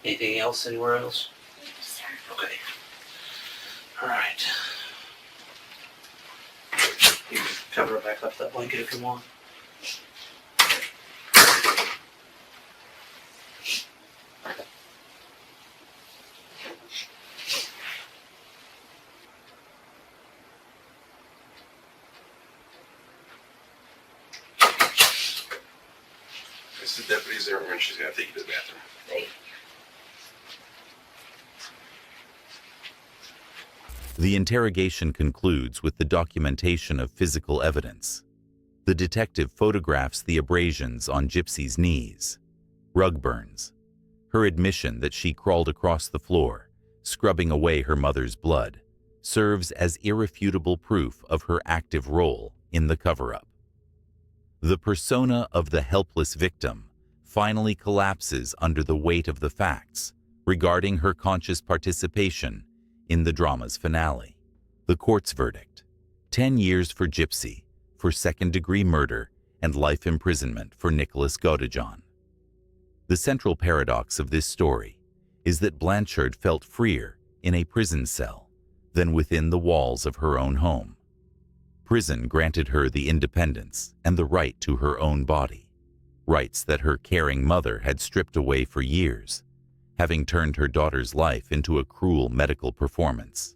Anything else, anywhere else? Yes, sir. Okay. All right. You can cover it back up that blanket if you want. It's the deputy's there when she's gonna take you to the bathroom. The interrogation concludes with the documentation of physical evidence. The detective photographs the abrasions on Gypsy's knees, rug burns, her admission that she crawled across the floor, scrubbing away her mother's blood, serves as irrefutable proof of her active role in the cover-up. The persona of the helpless victim finally collapses under the weight of the facts regarding her conscious participation in the drama's finale. The court's verdict: 10 years for Gypsy for second-degree murder and life imprisonment for Nicholas Godejohn. The central paradox of this story is that Blanchard felt freer in a prison cell than within the walls of her own home. Prison granted her the independence and the right to her own body, rights that her caring mother had stripped away for years, having turned her daughter's life into a cruel medical performance.